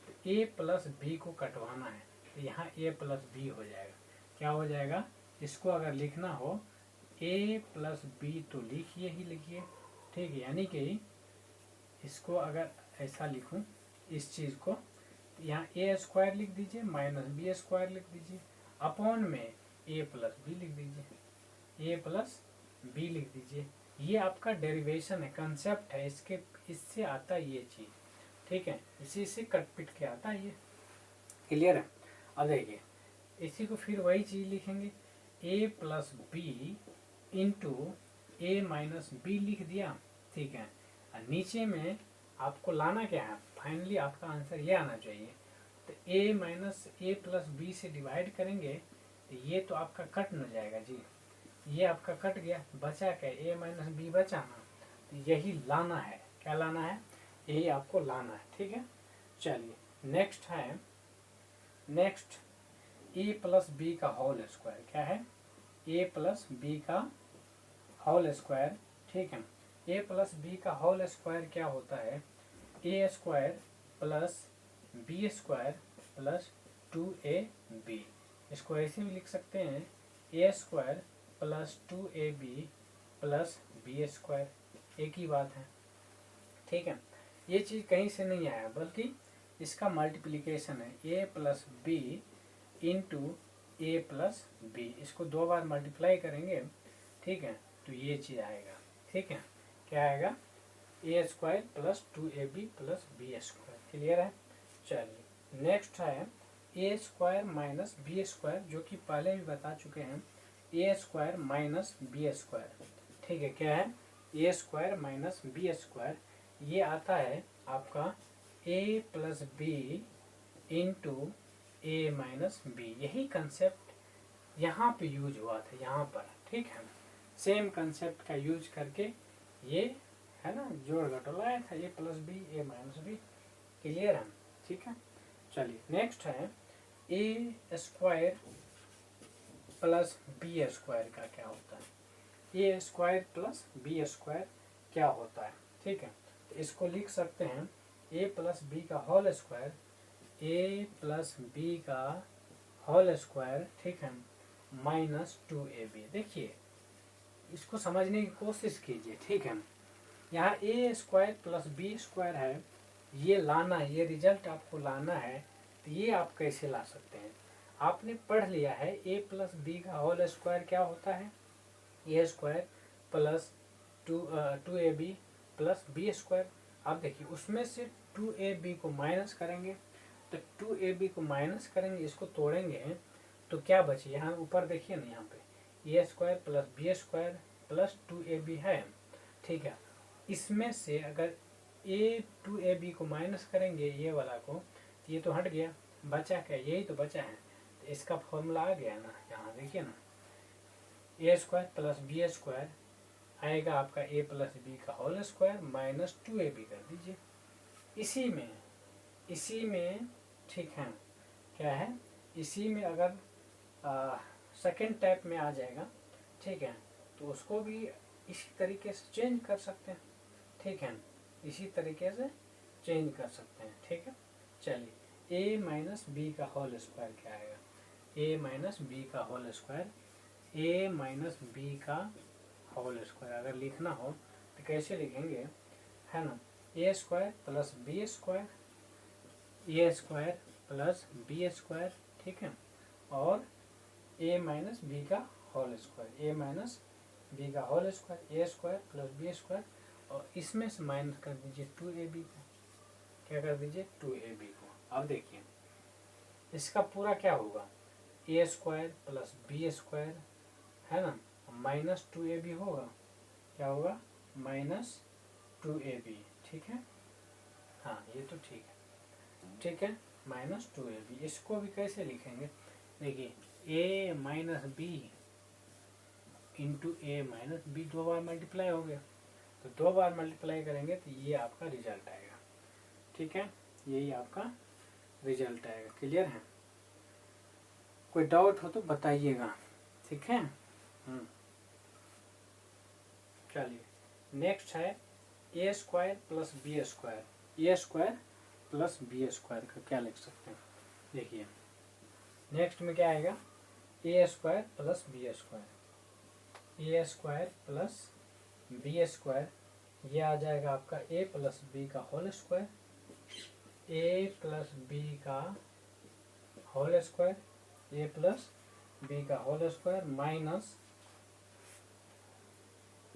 S1: तो ए प्लस बी को कटवाना है, तो यहाँ ए प्लस बी हो जाएगा। क्या हो जाएगा, इसको अगर लिखना हो ए प्लस बी तो लिखिए ही लिखिए, ठीक है, यानी कि इसको अगर ऐसा लिखूं इस चीज़ को, यहाँ ए स्क्वायर लिख दीजिए माइनस बी स्क्वायर लिख दीजिए, अपॉन में ए प्लस बी लिख दीजिए, ए प्लस बी लिख दीजिए। ये आपका डेरिवेशन है, कंसेप्ट है, इससे आता है ये चीज़, ठीक है, इसी से कट पिट के आता है ये, क्लियर है। अब देखिए इसी को फिर वही चीज़ लिखेंगे, ए प्लस बी इंटू ए माइनस बी लिख दिया, ठीक है। और नीचे में आपको लाना क्या है, फाइनली आपका आंसर ये आना चाहिए। तो ए माइनस ए प्लस बी से डिवाइड करेंगे तो ये तो आपका कट न जाएगा जी, ये आपका कट गया, बचा क्या, ए माइनस बी बचा ना, तो यही लाना है। क्या लाना है, यही आपको लाना है, ठीक है। चलिए नेक्स्ट है, नेक्स्ट ए प्लस बी का होल स्क्वायर। क्या है, ए प्लस बी का होल स्क्वायर, ठीक है। ए प्लस बी का होल स्क्वायर क्या होता है, ए square plus B square plus 2ab। इसको ऐसे भी लिख सकते हैं, a square plus 2ab plus B square, एक ही बात है, ठीक है। ये चीज़ कहीं से नहीं आया, बल्कि इसका मल्टीप्लिकेशन है, ए plus B into a plus B, इसको 2 बार मल्टीप्लाई करेंगे, ठीक है, तो ये चीज़ आएगा, ठीक है। क्या आएगा, a square plus 2ab plus B square, clear है। चलिए नेक्स्ट है ए स्क्वायर माइनस बी स्क्वायर, जो कि पहले भी बता चुके हैं, a square minus b square, ठीक है। क्या है, ए स्क्वायर माइनस बी स्क्वायर, ये आता है आपका a plus B into A minus b. यही कंसेप्ट यहाँ पे यूज हुआ था, यहाँ पर, ठीक है। सेम कंसेप्ट का यूज करके ये है ना जोड़ घटोला आया था, ए plus B a minus B, clear है, ठीक है। चलिए नेक्स्ट है ए स्क्वायर प्लस बी स्क्वायर का क्या होता है, ए स्क्वायर प्लस बी स्क्वायर क्या होता है, ठीक है। तो इसको लिख सकते हैं ए प्लस बी का होल स्क्वायर, ए प्लस बी का होल स्क्वायर, ठीक है, माइनस 2ab। देखिए इसको समझने की कोशिश कीजिए, ठीक है। यहाँ ए स्क्वायर प्लस बी स्क्वायर है, ये लाना है, ये रिजल्ट आपको लाना है, तो ये आप कैसे ला सकते हैं? आपने पढ़ लिया है ए प्लस बी का होल स्क्वायर क्या होता है, ए square plus 2ab plus B square. अब देखिए उसमें से 2ab को माइनस करेंगे, तो 2ab को माइनस करेंगे, इसको तोड़ेंगे तो क्या बचे, यहाँ ऊपर देखिए ना, यहाँ पे a square plus B square plus 2ab है, ठीक है। इसमें से अगर a को माइनस करेंगे ये वाला को, तो ये तो हट गया, बचा क्या, यही तो बचा है, तो इसका फॉर्मूला आ गया ना, यहाँ देखिए ना, ए स्क्वायर प्लस बी स्क्वायर आएगा आपका ए प्लस बी का होल स्क्वायर माइनस 2ab कर दीजिए। इसी में ठीक है, क्या है, इसी में अगर सेकेंड टाइप में आ जाएगा, ठीक है, तो उसको भी इसी तरीके से चेंज कर सकते हैं, ठीक है, इसी तरीके से चेंज कर सकते हैं, ठीक है। चलिए ए माइनस बी का होल स्क्वायर क्या आएगा, ए माइनस बी का whole square, A minus B का होल स्क्वायर अगर लिखना हो तो कैसे लिखेंगे, है ना, ए स्क्वायर प्लस बी स्क्वायर, ए स्क्वायर प्लस बी स्क्वायर, ठीक है, और ए माइनस बी का whole square, A minus B का होल स्क्वायर, ए स्क्वायर प्लस बी स्क्वायर, और इसमें से माइनस कर दीजिए 2ab को, क्या कर दीजिए 2ab को। अब देखिए इसका पूरा क्या होगा, ए स्क्वायर प्लस बी स्क्वायर, है ना, माइनस 2ab होगा, क्या होगा माइनस 2ab, ठीक है, हाँ ये तो ठीक है, ठीक है, माइनस 2ab। इसको भी कैसे लिखेंगे, देखिए a minus B into A minus B, 2 बार मल्टीप्लाई हो गया, तो 2 बार मल्टीप्लाई करेंगे तो ये आपका रिजल्ट आएगा, ठीक है, यही आपका रिजल्ट आएगा। क्लियर है, कोई डाउट हो तो बताइएगा, ठीक है। चलिए नेक्स्ट है ए स्क्वायर प्लस बी स्क्वायर, ए स्क्वायर प्लस बी स्क्वायर का क्या लिख सकते हैं, देखिए नेक्स्ट में क्या आएगा, a square plus B square, A square plus B square, ये आ जाएगा आपका ए प्लस बी का होल स्क्वायर, ए प्लस बी का होल स्क्वायर, ए प्लस बी का होल स्क्वायर माइनस,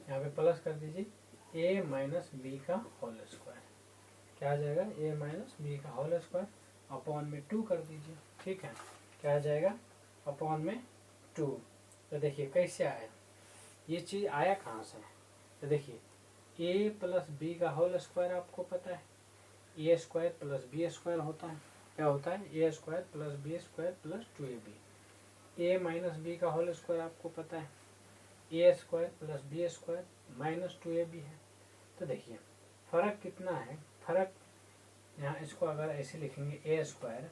S1: यहाँ पे प्लस कर दीजिए ए माइनस बी का होल स्क्वायर, क्या आ जाएगा ए माइनस बी का होल स्क्वायर अपॉन में 2 कर दीजिए, ठीक है, क्या आ जाएगा अपॉन में 2। तो देखिए कैसे आया, ये चीज़ आया कहाँ से, तो देखिए ए प्लस बी का होल स्क्वायर आपको पता है, ए स्क्वायर प्लस बी स्क्वायर होता है, क्या होता है ए square plus B square plus 2ab, a minus B का होल स्क्वायर आपको पता है, ए square plus B square minus 2ab है। तो देखिए फर्क कितना है, फर्क यहाँ इसको अगर ऐसे लिखेंगे a square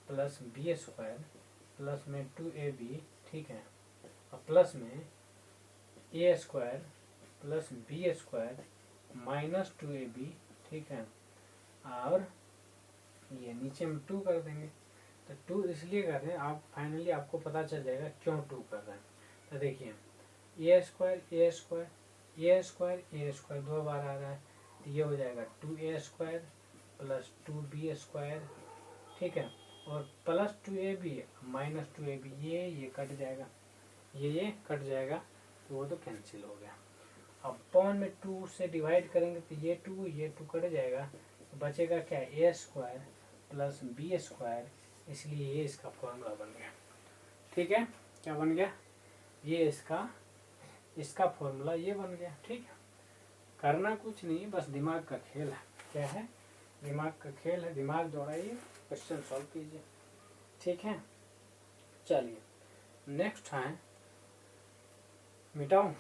S1: plus B square plus में 2ab, ठीक है, और प्लस में ए square plus B square minus 2ab, ठीक है, और ये नीचे में 2 कर देंगे, तो 2 इसलिए कर रहे हैं, आप फाइनली आपको पता चल जाएगा क्यों 2 कर रहे हैं। तो देखिए a square A square A square A square 2 बार आ रहा है, तो ये हो जाएगा 2a square plus 2b square, ठीक है, और प्लस 2ab माइनस 2ab, ये कट जाएगा, ये कट जाएगा, तो वो तो कैंसिल हो गया। अब पॉन में 2 से डिवाइड करेंगे तो ये 2 कट जाएगा, तो बचेगा क्या, ए स्क्वायर प्लस बी स्क्वायर, इसलिए ये इसका फॉर्मूला बन गया, ठीक है, क्या बन गया, ये इसका फॉर्मूला ये बन गया, ठीक है। करना कुछ नहीं, बस दिमाग का खेल है, क्या है, दिमाग का खेल है, दिमाग दौड़ाइए, क्वेश्चन सॉल्व कीजिए, ठीक है। चलिए नेक्स्ट है, मिटाऊं,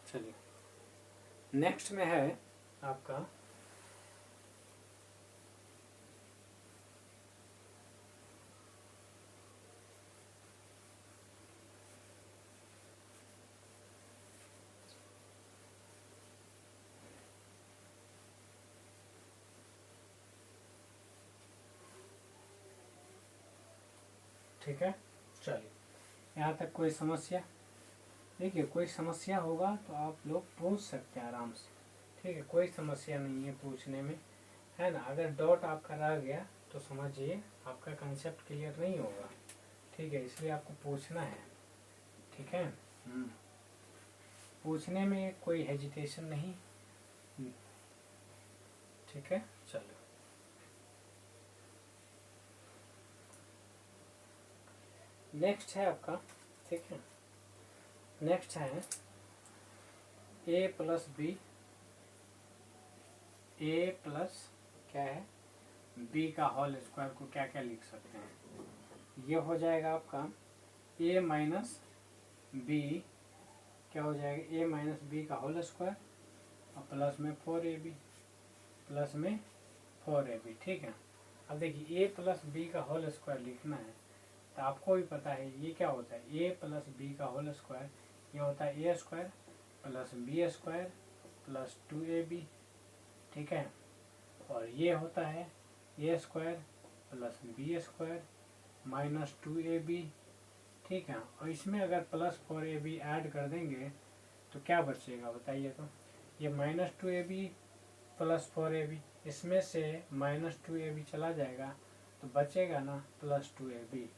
S1: चलिए नेक्स्ट में है आपका ठीक है। चलिए यहाँ तक कोई समस्या, देखिए कोई समस्या होगा तो आप लोग पूछ सकते हैं आराम से, ठीक है, कोई समस्या नहीं है पूछने में, है ना। अगर डाउट आपका रह गया तो समझिए आपका कंसेप्ट क्लियर नहीं होगा, ठीक है, इसलिए आपको पूछना है, ठीक है। पूछने में कोई हेजिटेशन नहीं, ठीक है। चलो नेक्स्ट है आपका, ठीक है, नेक्स्ट है ए प्लस बी, ए प्लस क्या है बी का होल स्क्वायर को क्या क्या लिख सकते हैं। ये हो जाएगा आपका ए माइनस बी, क्या हो जाएगा ए माइनस बी का होल स्क्वायर और प्लस में 4ab, प्लस में 4ab, ठीक है। अब देखिए ए प्लस बी का होल स्क्वायर लिखना है तो आपको भी पता है ये क्या होता है, ए प्लस बी का होल स्क्वायर ये होता है ए square plus B square plus 2ab, ठीक है। और ये होता है ए square plus B square minus 2ab, ठीक है। और इसमें अगर प्लस 4ab ऐड कर देंगे तो क्या बचेगा बताइए। तो ये माइनस 2ab प्लस 4ab, इसमें से माइनस 2ab चला जाएगा तो बचेगा ना प्लस 2ab,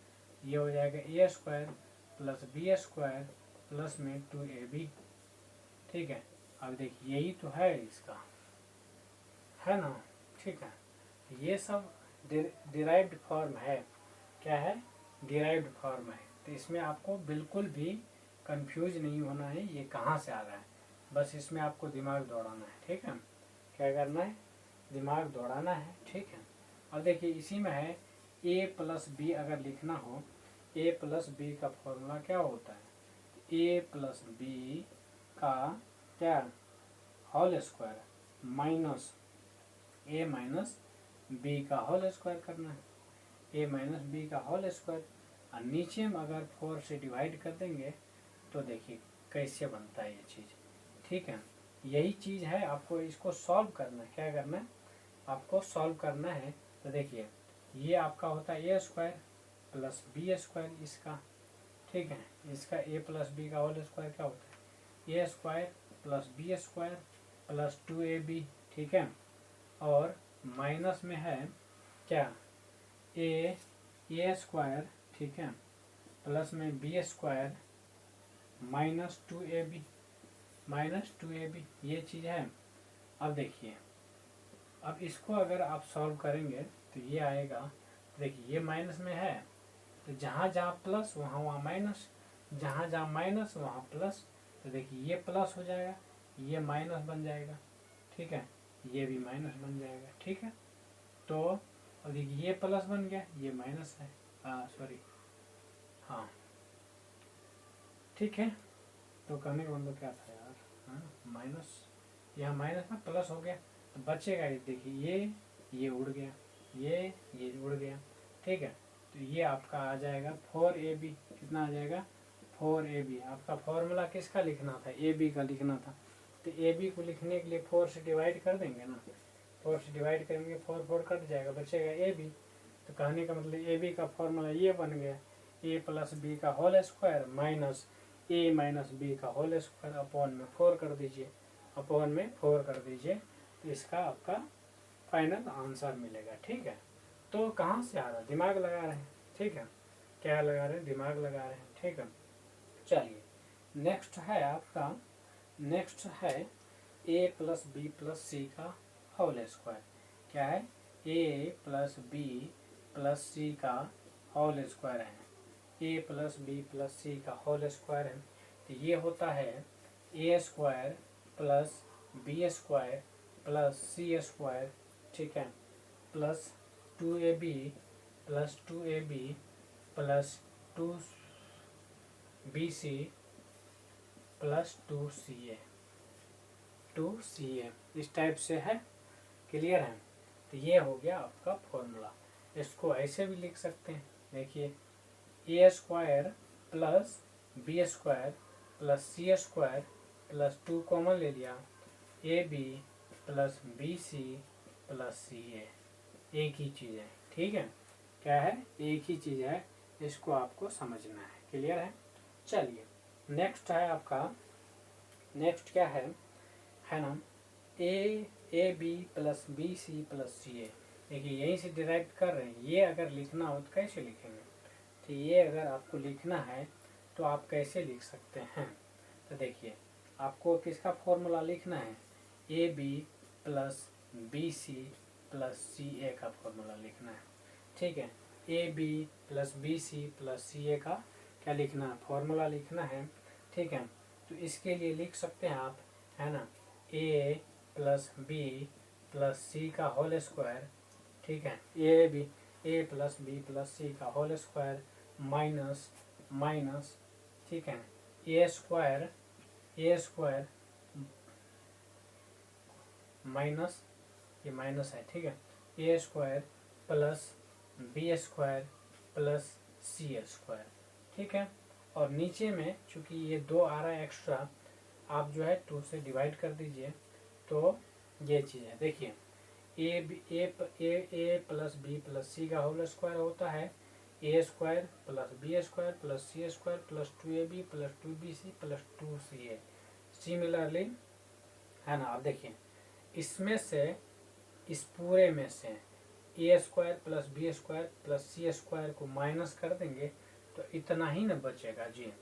S1: ये हो जाएगा ए square plus B square plus में 2ab, ठीक है। अब देखिए यही तो है इसका, है ना, ठीक है। ये सब डिराइव्ड फॉर्म है, क्या है डिराइव्ड फॉर्म है, तो इसमें आपको बिल्कुल भी कंफ्यूज नहीं होना है ये कहाँ से आ रहा है, बस इसमें आपको दिमाग दौड़ाना है, ठीक है। क्या करना है, दिमाग दौड़ाना है, ठीक है। और देखिए इसी में है ए प्लस बी अगर लिखना हो, ए प्लस बी का फॉर्मूला क्या होता है, ए प्लस बी का क्या होल स्क्वायर माइनस ए माइनस बी का होल स्क्वायर करना है, ए माइनस बी का होल स्क्वायर, और नीचे में अगर 4 से डिवाइड कर देंगे तो देखिए कैसे बनता है ये चीज़, ठीक है। यही चीज़ है, आपको इसको सॉल्व करना है, क्या करना है आपको सॉल्व करना है। तो देखिए ये आपका होता है ए स्क्वायर प्लस बी स्क्वायर इसका, ठीक है। इसका ए प्लस बी का होल स्क्वायर क्या होता है ए square plus B square plus 2ab, ठीक है। और माइनस में है क्या ए स्क्वायर, ठीक है, प्लस में B square minus 2ab, minus 2ab ये चीज़ है। अब देखिए अब इसको अगर आप सॉल्व करेंगे तो ये आएगा, देखिए ये माइनस में है तो जहाँ जहाँ प्लस वहाँ वहाँ माइनस, जहाँ जहाँ माइनस वहाँ प्लस, तो देखिए ये प्लस हो जाएगा ये माइनस बन जाएगा, ठीक है, ये भी माइनस बन जाएगा, ठीक है। तो अब देखिए ये प्लस बन गया ये माइनस है, सॉरी हाँ, ठीक है। तो कहने का मतलब क्या था यार, हाँ माइनस, यहाँ माइनस में प्लस हो गया तो बचेगा ये, देखिए ये उड़ गया ये उड़ गया, ठीक है। तो ये आपका आ जाएगा 4ab, कितना आ जाएगा 4ab। आपका फॉर्मूला किसका लिखना था ab का लिखना था, तो ab को लिखने के लिए 4 से डिवाइड कर देंगे ना, 4 से डिवाइड करेंगे 4 4 कट जाएगा बचेगा ab। तो कहने का मतलब ab का फॉर्मूला ये बन गया a प्लस बी का होल स्क्वायर माइनस ए माइनस बी का होल स्क्वायर अपॉन में 4 कर दीजिए, अपॉन में 4 कर दीजिए, तो इसका आपका फाइनल आंसर मिलेगा, ठीक है। तो कहाँ से आ रहा है, दिमाग लगा रहे हैं, ठीक है, क्या लगा रहे हैं दिमाग लगा रहे हैं, ठीक है। चलिए नेक्स्ट है आपका, नेक्स्ट है ए प्लस बी प्लस सी का होल स्क्वायर, क्या है ए प्लस बी प्लस सी का होल स्क्वायर है, ए प्लस बी प्लस सी का होल स्क्वायर है। तो ये होता है ए square plus B square plus सी स्क्वायर, ठीक है, plus 2ab plus 2ab plus 2bc plus 2ca इस टाइप से है, क्लियर है। तो ये हो गया आपका फॉर्मूला, इसको ऐसे भी लिख सकते हैं, देखिए a square plus B square plus C square plus 2 common ले लिया a B plus b c plus c a, एक ही चीज़ है, ठीक है, क्या है एक ही चीज़ है, इसको आपको समझना है, क्लियर है। चलिए नेक्स्ट है आपका, नेक्स्ट क्या है ना, a B plus b c plus c a. देखिए यहीं से डिराइव कर रहे हैं। ये अगर लिखना हो तो कैसे लिखेंगे, तो ये अगर आपको लिखना है तो आप कैसे लिख सकते हैं, तो देखिए आपको किसका फॉर्मूला लिखना है, a B plus b c plus c a का फॉर्मूला लिखना है। ठीक है, a B plus b c plus c a का क्या लिखना है, फॉर्मूला लिखना है। ठीक है, तो इसके लिए लिख सकते हैं आप, है ना, a plus B plus c का होल स्क्वायर। ठीक है, ए प्लस बी प्लस सी का होल स्क्वायर माइनस माइनस, ठीक है, ए स्क्वायर माइनस, ये माइनस है, ठीक है, ए square plus B square plus सी स्क्वायर। ठीक है, और नीचे में चूंकि ये 2 आ रहा है एक्स्ट्रा, आप जो है 2 से डिवाइड कर दीजिए तो ये चीज़ है। देखिए a plus B plus c का होल स्क्वायर होता है ए square plus B square plus सी square plus 2ab plus 2bc plus 2ca। Similarly, है ना, आप देखिए इसमें से, इस पूरे में से a square plus B square plus C square को माइनस कर देंगे तो इतना ही न बचेगा जी।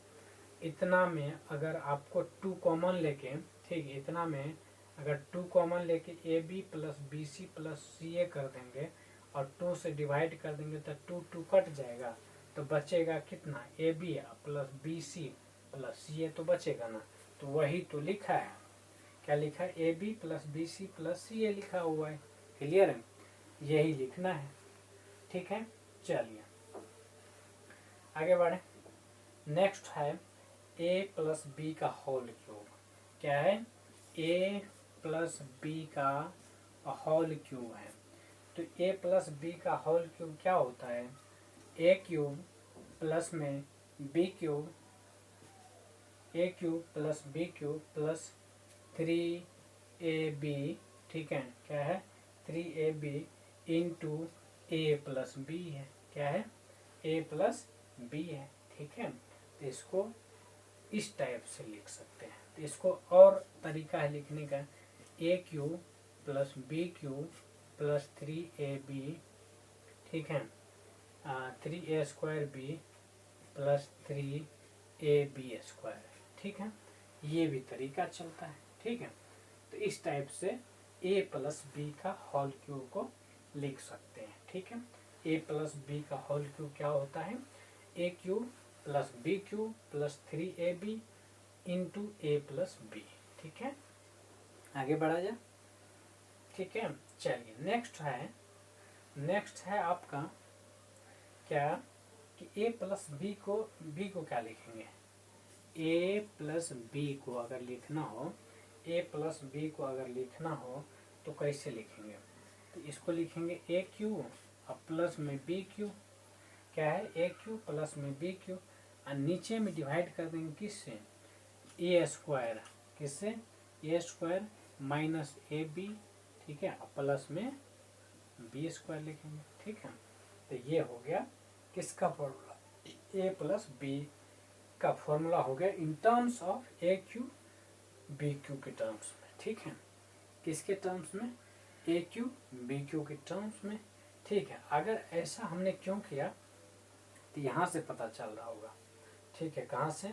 S1: इतना में अगर आपको 2 कॉमन लेके, ठीक है, इतना में अगर 2 कॉमन लेके a B plus b c plus c a कर देंगे और 2 से डिवाइड कर देंगे तो 2 कट जाएगा, तो बचेगा कितना, a B plus b c plus c a तो बचेगा ना। तो वही तो लिखा है, क्या लिखा है, a B plus b c plus c a लिखा हुआ है। क्लियर है, यही लिखना है। ठीक है, चलिए आगे बढ़े। नेक्स्ट है ए प्लस बी का होल क्यूब। क्या है, ए प्लस बी का होल क्यूब है। तो ए प्लस बी का होल क्यूब क्या होता है, ए क्यूब प्लस में b cube, a cube plus b cube plus 3ab। ठीक है, क्या है, 3ab into a plus B है। क्या है, ए प्लस बी है। ठीक है, तो इसको इस टाइप से लिख सकते हैं। तो इसको और तरीका है लिखने का, a cube plus b cube plus 3ab, ठीक है, 3a square B plus 3ab square. ठीक है, ये भी तरीका चलता है। ठीक है, तो इस टाइप से ए प्लस बी का होल क्यूब को लिख सकते हैं। ठीक है, ए प्लस बी का होल क्यूब क्या होता है, a cube plus b cube plus 3ab into a plus b. ठीक है, आगे बढ़ा जाए। ठीक है, चलिए नेक्स्ट है आपका क्या, कि ए प्लस बी को क्या लिखेंगे, ए प्लस बी को अगर लिखना हो, ए प्लस बी को अगर लिखना हो तो कैसे लिखेंगे, तो इसको लिखेंगे ए क्यू और प्लस में बी क्यू। क्या है, ए क्यू प्लस में बी क्यू, और नीचे में डिवाइड कर देंगे किससे, ए स्क्वायर, किससे, ए स्क्वायर माइनस ए बी। ठीक है, और प्लस में बी स्क्वायर लिखेंगे। ठीक है, तो ये हो गया किसका फॉर्मूला, ए प्लस बी का फॉर्मूला हो गया in terms of A cube B cube के टर्म्स में। ठीक है, किसके टर्म्स में, ए क्यू बी क्यू के टर्म्स में। ठीक है, अगर ऐसा हमने क्यों किया तो यहाँ से पता चल रहा होगा। ठीक है, कहाँ से,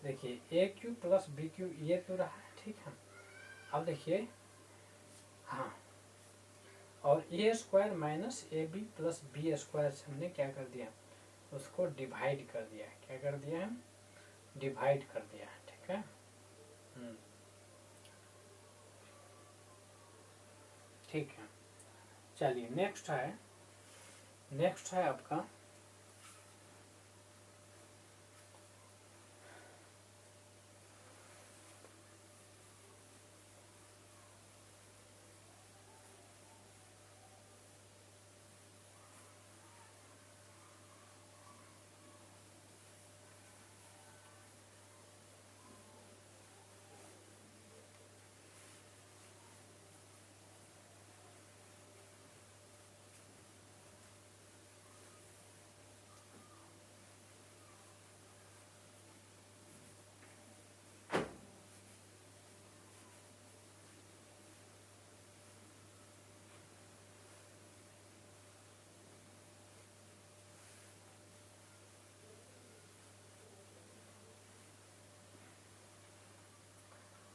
S1: देखिए ए क्यू प्लस बी क्यू ये तो रहा है। ठीक है, अब देखिए, हाँ, और a square minus A B plus B square से हमने क्या कर दिया, उसको डिवाइड कर दिया। क्या कर दिया है, डिवाइड कर दिया है। ठीक है, ठीक है, चलिए नेक्स्ट है आपका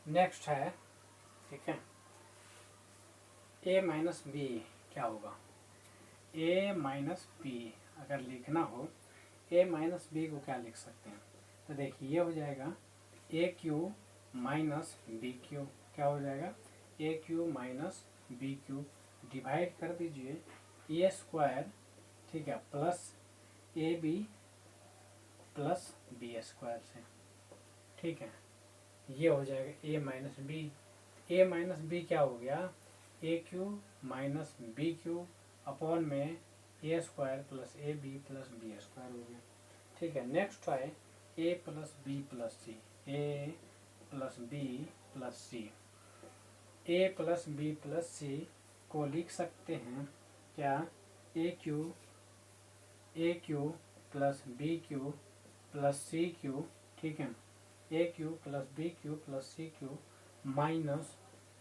S1: नेक्स्ट है, ठीक है, ए माइनस बी क्या होगा। ए माइनस बी अगर लिखना हो, ए माइनस बी को क्या लिख सकते हैं, तो देखिए ये हो जाएगा a cube minus b cube, क्या हो जाएगा, a cube minus b cube, divide कर दीजिए ए स्क्वायर, ठीक है, plus a B plus B square से, ठीक है, ये हो जाएगा a minus b. A minus b क्या हो गया, a cube minus b cube upon में ए square plus a B plus B square हो गया, ठीक है। नेक्स्ट है ए plus B plus c, a plus B plus c, a plus B plus सी को लिख सकते हैं क्या, a cube plus B cube plus C cube, ठीक है, ए cube plus B cube plus C cube minus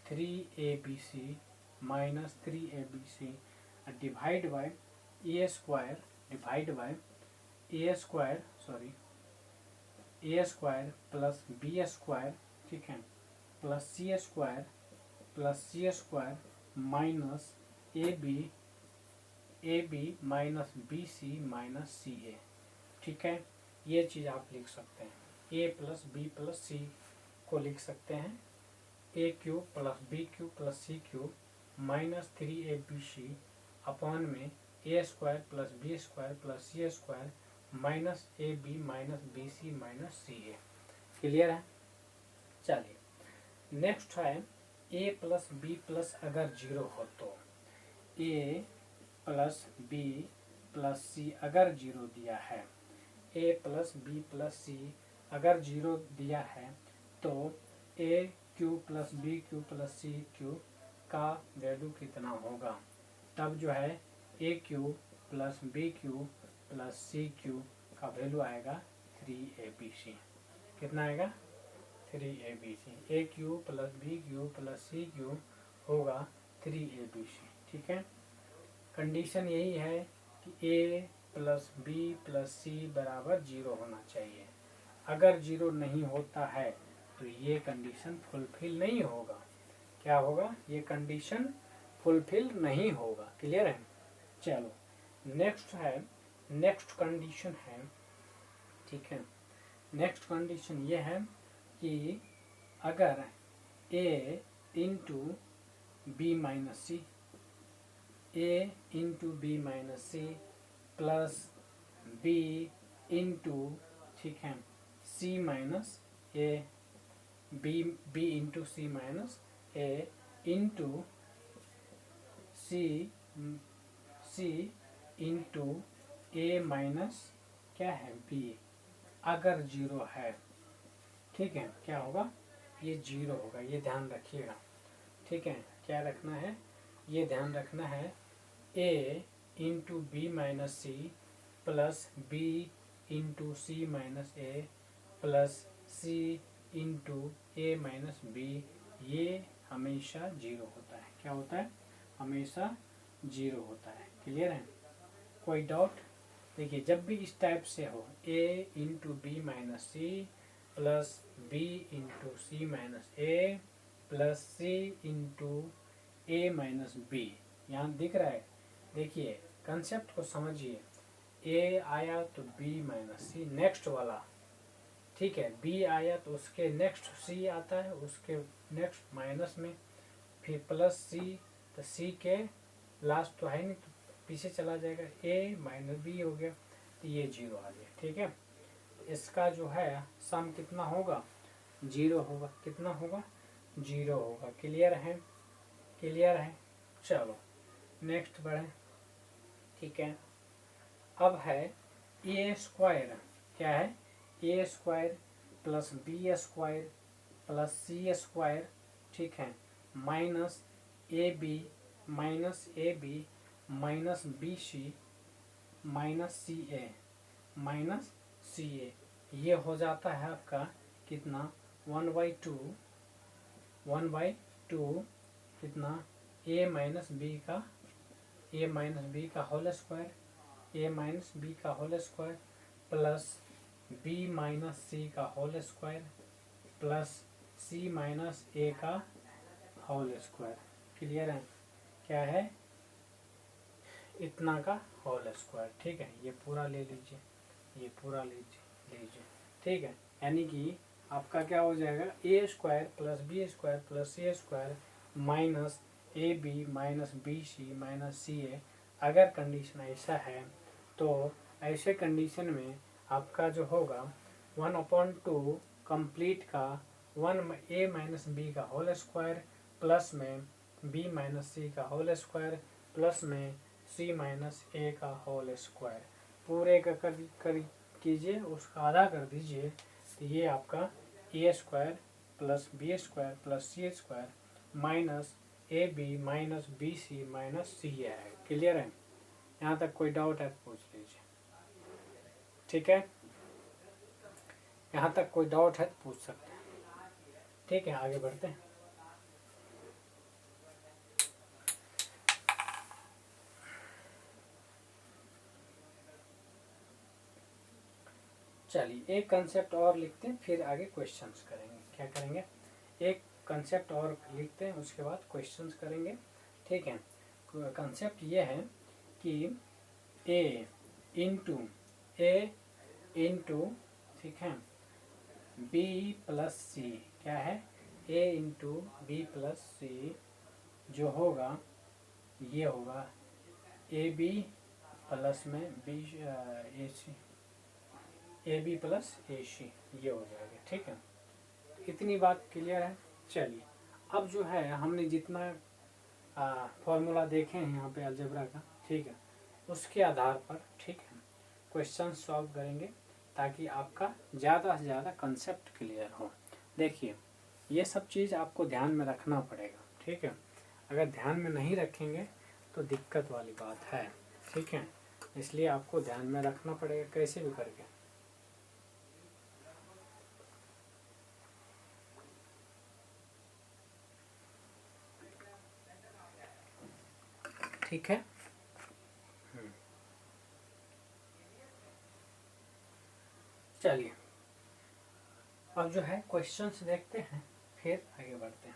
S1: 3abc minus 3abc divide by a square, divide by a square plus B square, ठीक है, plus C square minus A B minus B C minus C a, ठीक है। ये चीज़ आप लिख सकते हैं, ए प्लस बी प्लस सी को लिख सकते हैं A cube plus B cube plus C cube minus 3abc upon में ए square plus B square plus C square minus A B minus B C minus C A. Clear है। चलिए next है ए plus B plus अगर zero हो तो, ए plus B plus C अगर zero दिया है, ए प्लस बी प्लस सी अगर जीरो दिया है तो A cube plus B cube plus C cube का वैल्यू कितना होगा, तब जो है ए cube plus B cube plus सी क्यू का वैल्यू आएगा 3abc। कितना आएगा, 3abc। A cube plus B cube plus C cube होगा 3abc, ठीक है। कंडीशन यही है कि A plus B plus C बराबर जीरो होना चाहिए। अगर जीरो नहीं होता है तो ये कंडीशन फुलफिल नहीं होगा। क्या होगा, ये कंडीशन फुलफिल नहीं होगा। क्लियर है। चलो नेक्स्ट है, नेक्स्ट कंडीशन है, ठीक है। नेक्स्ट कंडीशन ये है कि अगर A into B minus C, A into B minus C plus B into, ठीक है, C minus A, B into C minus A into C into A minus क्या है बी अगर जीरो है, ठीक है, क्या होगा, ये जीरो होगा। ये ध्यान रखिएगा, ठीक है। क्या रखना है, ये ध्यान रखना है, A into B minus C plus B into C minus A plus C into A minus B, ये हमेशा जीरो होता है। क्या होता है, हमेशा जीरो होता है। क्लियर है। कोई डाउट। देखिए जब भी इस टाइप से हो, A into B minus C plus B into C minus A plus C into A minus B, यहाँ दिख रहा है। देखिए कंसेप्ट को समझिए, ए आया तो बी माइनस सी नेक्स्ट वाला, ठीक है, बी आया तो उसके नेक्स्ट सी आता है, उसके नेक्स्ट माइनस में, फिर प्लस सी, तो सी के लास्ट तो है नहीं तो पीछे चला जाएगा, ए माइनस बी हो गया, तो ये जीरो आ गया। ठीक है, इसका जो है सम कितना होगा, जीरो होगा। कितना होगा, जीरो होगा। क्लियर है, क्लियर है। चलो नेक्स्ट बढ़े। ठीक है, अब है ए स्क्वायर, क्या है, ए square plus B square plus सी स्क्वायर, ठीक है, minus A B minus B C minus C A, ये हो जाता है आपका कितना, 1/2 कितना, ए माइनस बी का whole square, A minus B का whole square plus B minus C का whole square plus C minus A का होल स्क्वायर। क्लियर है? क्या है? इतना का होल स्क्वायर। ठीक है, ये पूरा ले लीजिए, ये पूरा लीजिए। ठीक है, यानी कि आपका क्या हो जाएगा, ए square plus B square plus C square minus A B minus B C minus C A. अगर कंडीशन ऐसा है तो ऐसे कंडीशन में आपका जो होगा 1/2 कंप्लीट का 1 a माइनस बी का होल स्क्वायर प्लस में b माइनस सी का होल स्क्वायर प्लस में c माइनस ए का होल स्क्वायर। पूरे का कर कीजिए, उसका आधा कर दीजिए, तो ये आपका A square plus B square plus C square minus A B minus B C minus C A है। क्लियर है? यहाँ तक कोई डाउट है तो पूछ लीजिए। ठीक है, यहाँ तक कोई डाउट है तो पूछ सकते हैं। ठीक है, आगे बढ़ते हैं। चलिए एक कंसेप्ट और लिखते हैं, फिर आगे क्वेश्चंस करेंगे। क्या करेंगे? एक कंसेप्ट और लिखते हैं, उसके बाद क्वेश्चंस करेंगे। ठीक है, कंसेप्ट ये है कि ए इंटू ठीक है बी प्लस सी। क्या है? A into B plus C जो होगा ये होगा ए बी प्लस में B A C, A B plus A C, ये हो जाएगा। ठीक है, इतनी बात क्लियर है। चलिए अब जो है हमने जितना फॉर्मूला देखे हैं यहाँ पे अलजेब्रा का, ठीक है, उसके आधार पर ठीक है क्वेश्चन सॉल्व करेंगे ताकि आपका ज़्यादा से ज़्यादा कंसेप्ट क्लियर हो। देखिए ये सब चीज़ आपको ध्यान में रखना पड़ेगा। ठीक है, अगर ध्यान में नहीं रखेंगे तो दिक्कत वाली बात है। ठीक है, इसलिए आपको ध्यान में रखना पड़ेगा कैसे भी करके। ठीक है, चलिए अब जो है क्वेश्चंस देखते हैं, फिर आगे बढ़ते हैं।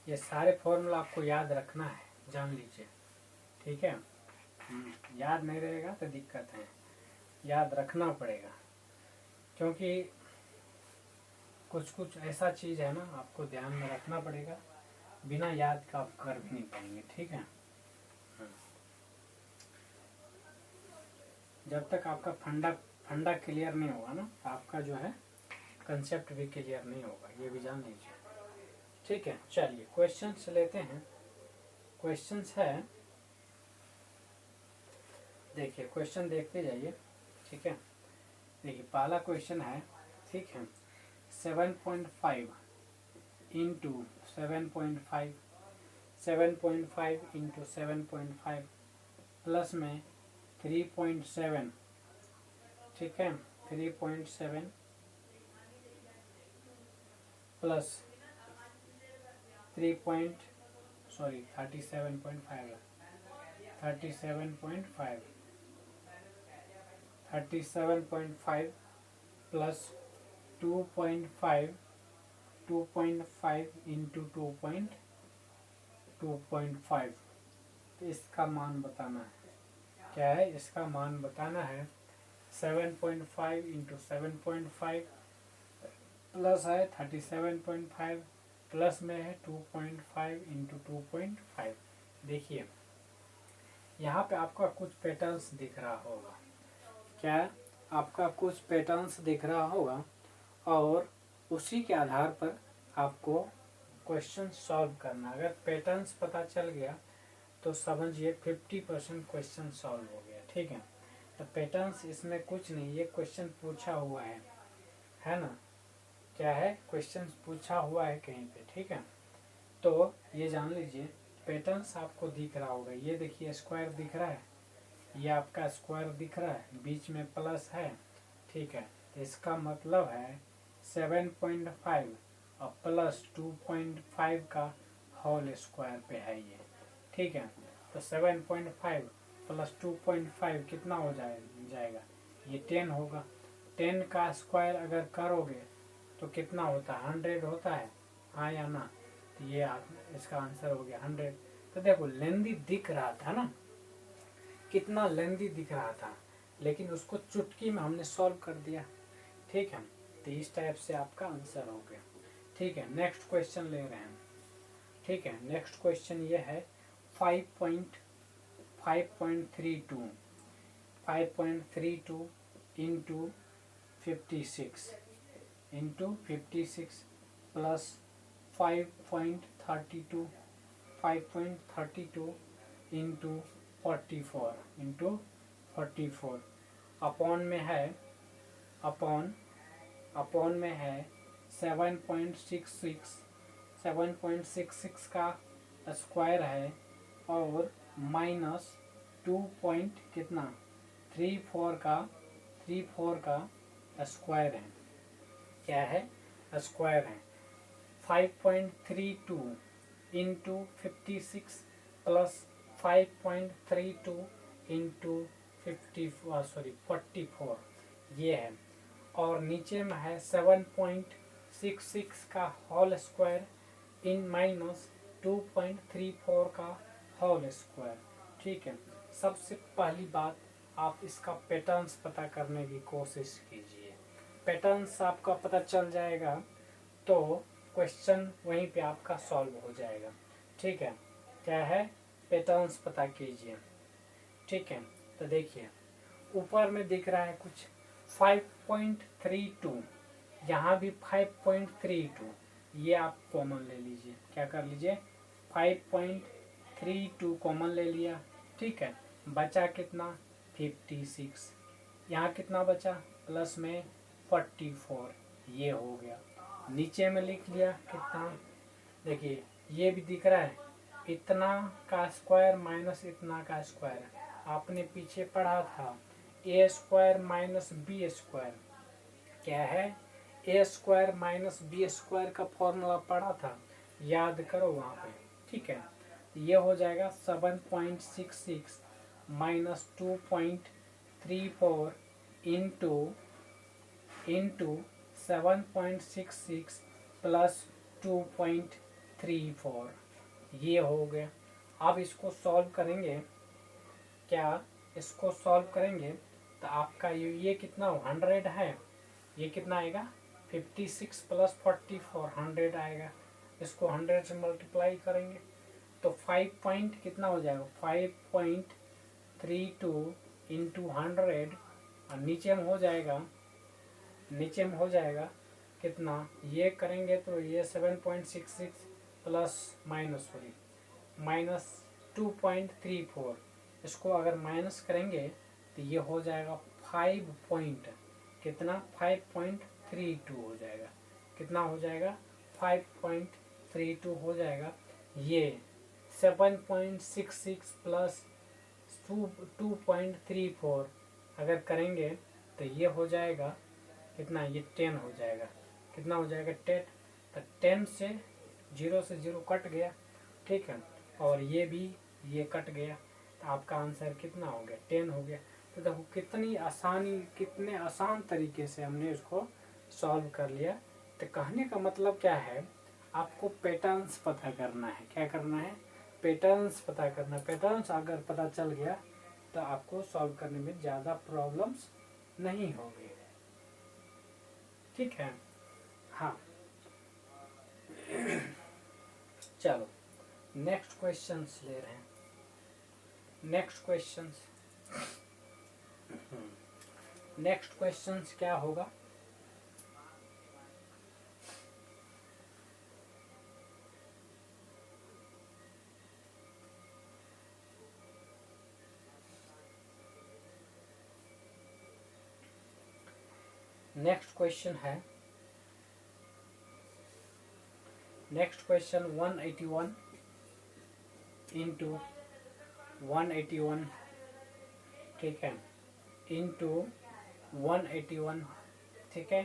S1: ये सारे फॉर्मूला आपको याद रखना है, जान लीजिए। ठीक है, याद नहीं रहेगा तो दिक्कत है, याद रखना पड़ेगा, क्योंकि कुछ कुछ ऐसा चीज़ है ना आपको ध्यान में रखना पड़ेगा, बिना याद का आप कर भी नहीं पाएंगे। ठीक है, जब तक आपका फंडा क्लियर नहीं होगा ना, आपका जो है कंसेप्ट भी क्लियर नहीं होगा, ये भी जान लीजिए। ठीक है, चलिए क्वेश्चंस लेते हैं। क्वेश्चंस है, देखिए क्वेश्चन देखते जाइए। ठीक है, देखिए पहला क्वेश्चन है, ठीक है, 7.5 इंटू 7.5 7.5 इंटू 7.5 प्लस में 3.7। ठीक है, 3.7 प्लस 37.5 37.5 प्लस 2.5 इंटू 2.5। तो इसका मान बताना है। क्या है? इसका मान बताना है। 7.5 इंटू 7.5 प्लस है 37.5 प्लस में है 2.5 इंटू 2.5। देखिए यहाँ पे आपका कुछ पैटर्न्स दिख रहा होगा। क्या? आपका कुछ पैटर्न्स दिख रहा होगा और उसी के आधार पर आपको क्वेश्चन सॉल्व करना। अगर पैटर्न्स पता चल गया तो समझिए 50% क्वेश्चन सॉल्व हो गया। ठीक है, तो पैटर्न्स इसमें कुछ नहीं, ये क्वेश्चन पूछा हुआ है ना? क्या है? क्वेश्चन पूछा हुआ है कहीं पे। ठीक है, तो ये जान लीजिए पैटर्न्स आपको दिख रहा होगा। ये देखिए स्क्वायर दिख रहा है, ये आपका स्क्वायर दिख रहा है, बीच में प्लस है। ठीक है, तो इसका मतलब है 7.5 और प्लस 2.5 का होल स्क्वायर पे है ये, ठीक है। तो 7.5 प्लस 2.5 कितना हो जाएगा, ये 10 होगा। 10 का स्क्वायर अगर करोगे तो कितना होता है, 100 होता है, हाँ या ना। तो ये इसका आंसर हो गया 100। तो देखो लेंदी दिख रहा था ना, कितना लेंदी दिख रहा था, लेकिन उसको चुटकी में हमने सॉल्व कर दिया, ठीक है। तो इस टाइप से आपका आंसर हो गया, ठीक है। नेक्स्ट क्वेश्चन ले रहे हैं, ठीक है। नेक्स्ट क्वेश्चन ये है 5.32 इंटू 56 प्लस 5.32 इंटू 44 अपॉन में है 7.66 का स्क्वायर है और माइनस 2 पॉइंट कितना 34 का स्क्वायर है, क्या है, स्क्वायर है। 5.32 इंटू 56 प्लस 5.32 इंटू 44 ये है, और नीचे में है 7.66 का होल स्क्वायर इन माइनस 2.34 का होल स्क्वायर, ठीक है। सबसे पहली बात आप इसका पैटर्न्स पता करने की कोशिश कीजिए। पैटर्न्स आपका पता चल जाएगा तो क्वेश्चन वहीं पे आपका सॉल्व हो जाएगा, ठीक है। क्या है, पैटर्न्स पता कीजिए, ठीक है। तो देखिए ऊपर में दिख रहा है कुछ 5.32, यहाँ भी 5.32, ये आप कॉमन ले लीजिए, क्या कर लीजिए 5.32 कॉमन ले लिया, ठीक है। बचा कितना 56, यहाँ कितना बचा प्लस में 44, ये हो गया। नीचे में लिख लिया कितना, देखिए ये भी दिख रहा है, इतना का स्क्वायर माइनस इतना का स्क्वायर, आपने पीछे पढ़ा था ए स्क्वायर माइनस बी स्क्वायर, क्या है, ए स्क्वायर माइनस बी स्क्वायर का फॉर्मूला पढ़ा था, याद करो वहाँ पे, ठीक है। ये हो जाएगा 7.66 माइनस 2.34 इंटू 7.66 प्लस 2.34, ये हो गया। अब इसको सॉल्व करेंगे, क्या इसको सॉल्व करेंगे तो आपका ये कितना 100 है, ये कितना आएगा 56 प्लस 44 100 आएगा। इसको 100 से मल्टीप्लाई करेंगे तो 5 पॉइंट कितना हो जाएगा 5.32 इंटू 100, और नीचे में हो जाएगा कितना, ये करेंगे तो ये 7.66 प्लस माइनस 2.34, इसको अगर माइनस करेंगे तो ये हो जाएगा 5 पॉइंट कितना 5.32 हो जाएगा, कितना हो जाएगा 5.32 हो जाएगा। ये 7.66 प्लस 2.34 अगर करेंगे तो ये हो जाएगा कितना, ये 10 हो जाएगा, कितना हो जाएगा 10, तो 10 से 0 कट गया, ठीक है, और ये भी ये कट गया, तो आपका आंसर कितना हो गया 10 हो गया। तो देखो कितने आसान तरीके से हमने इसको सॉल्व कर लिया। तो कहने का मतलब क्या है, आपको पैटर्न्स पता करना है, क्या करना है, पैटर्न्स पता करना। पैटर्न्स अगर पता चल गया तो आपको सॉल्व करने में ज़्यादा प्रॉब्लम्स नहीं होगी, ठीक है। हाँ चलो नेक्स्ट क्वेश्चंस ले रहे हैं। नेक्स्ट क्वेश्चंस क्या होगा, नेक्स्ट क्वेश्चन 181 इंटू 181, ठीक है, इंटू 181 ठीक है,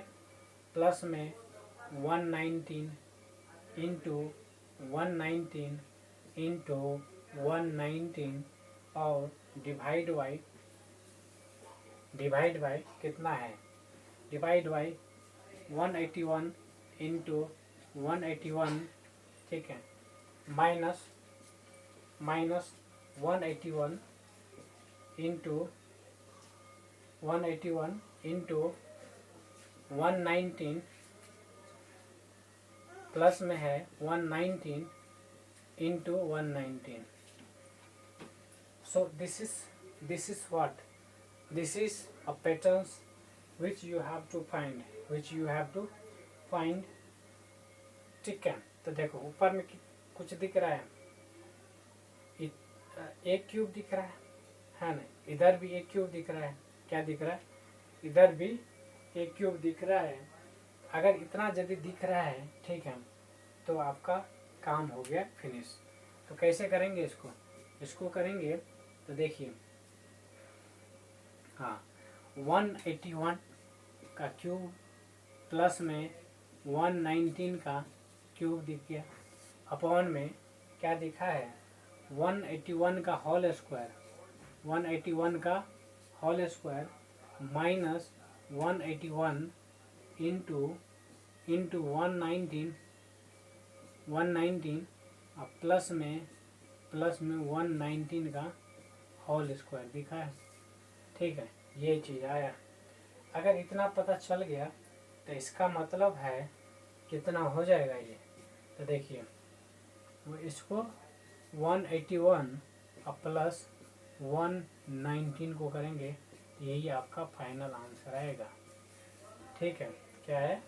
S1: प्लस में 119 इंटू 119 इंटू 119 और डिवाइड बाई कितना है, डिवाइड बाई 181 इंटू 181, ठीक है, माइनस 181 इंटू 119 प्लस में है 119 into 119. So this is what? This is a patterns which you have to find, ठीक है. तो देखो ऊपर में कुछ दिख रहा है, एक क्यूब दिख रहा है ना, इधर भी एक क्यूब दिख रहा है. क्या दिख रहा है? इधर भी एक क्यूब दिख रहा है. अगर इतना यदि दिख रहा है, ठीक है, तो आपका काम हो गया फिनिश. तो कैसे करेंगे इसको करेंगे तो देखिए, हाँ, 181 का क्यूब प्लस में 119 का क्यूब दिख गया, अपॉन में क्या दिखा है, 181 का होल स्क्वायर, 181 का होल स्क्वायर माइनस 181 इंटू 119 और प्लस में 119 का होल स्क्वायर दिखा है. ठीक है, ये चीज़ आया. अगर इतना पता चल गया तो इसका मतलब है कितना हो जाएगा ये. तो देखिए वो इसको 181 और प्लस 119 को करेंगे तो यही आपका फाइनल आंसर आएगा. ठीक है, क्या है,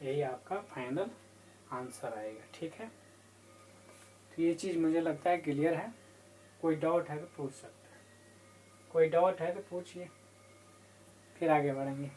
S1: यही आपका फाइनल आंसर आएगा. ठीक है, तो ये चीज़ मुझे लगता है क्लियर है. कोई डाउट है तो पूछ सकते हैं, कोई डाउट है तो पूछिए, फिर आगे बढ़ेंगे.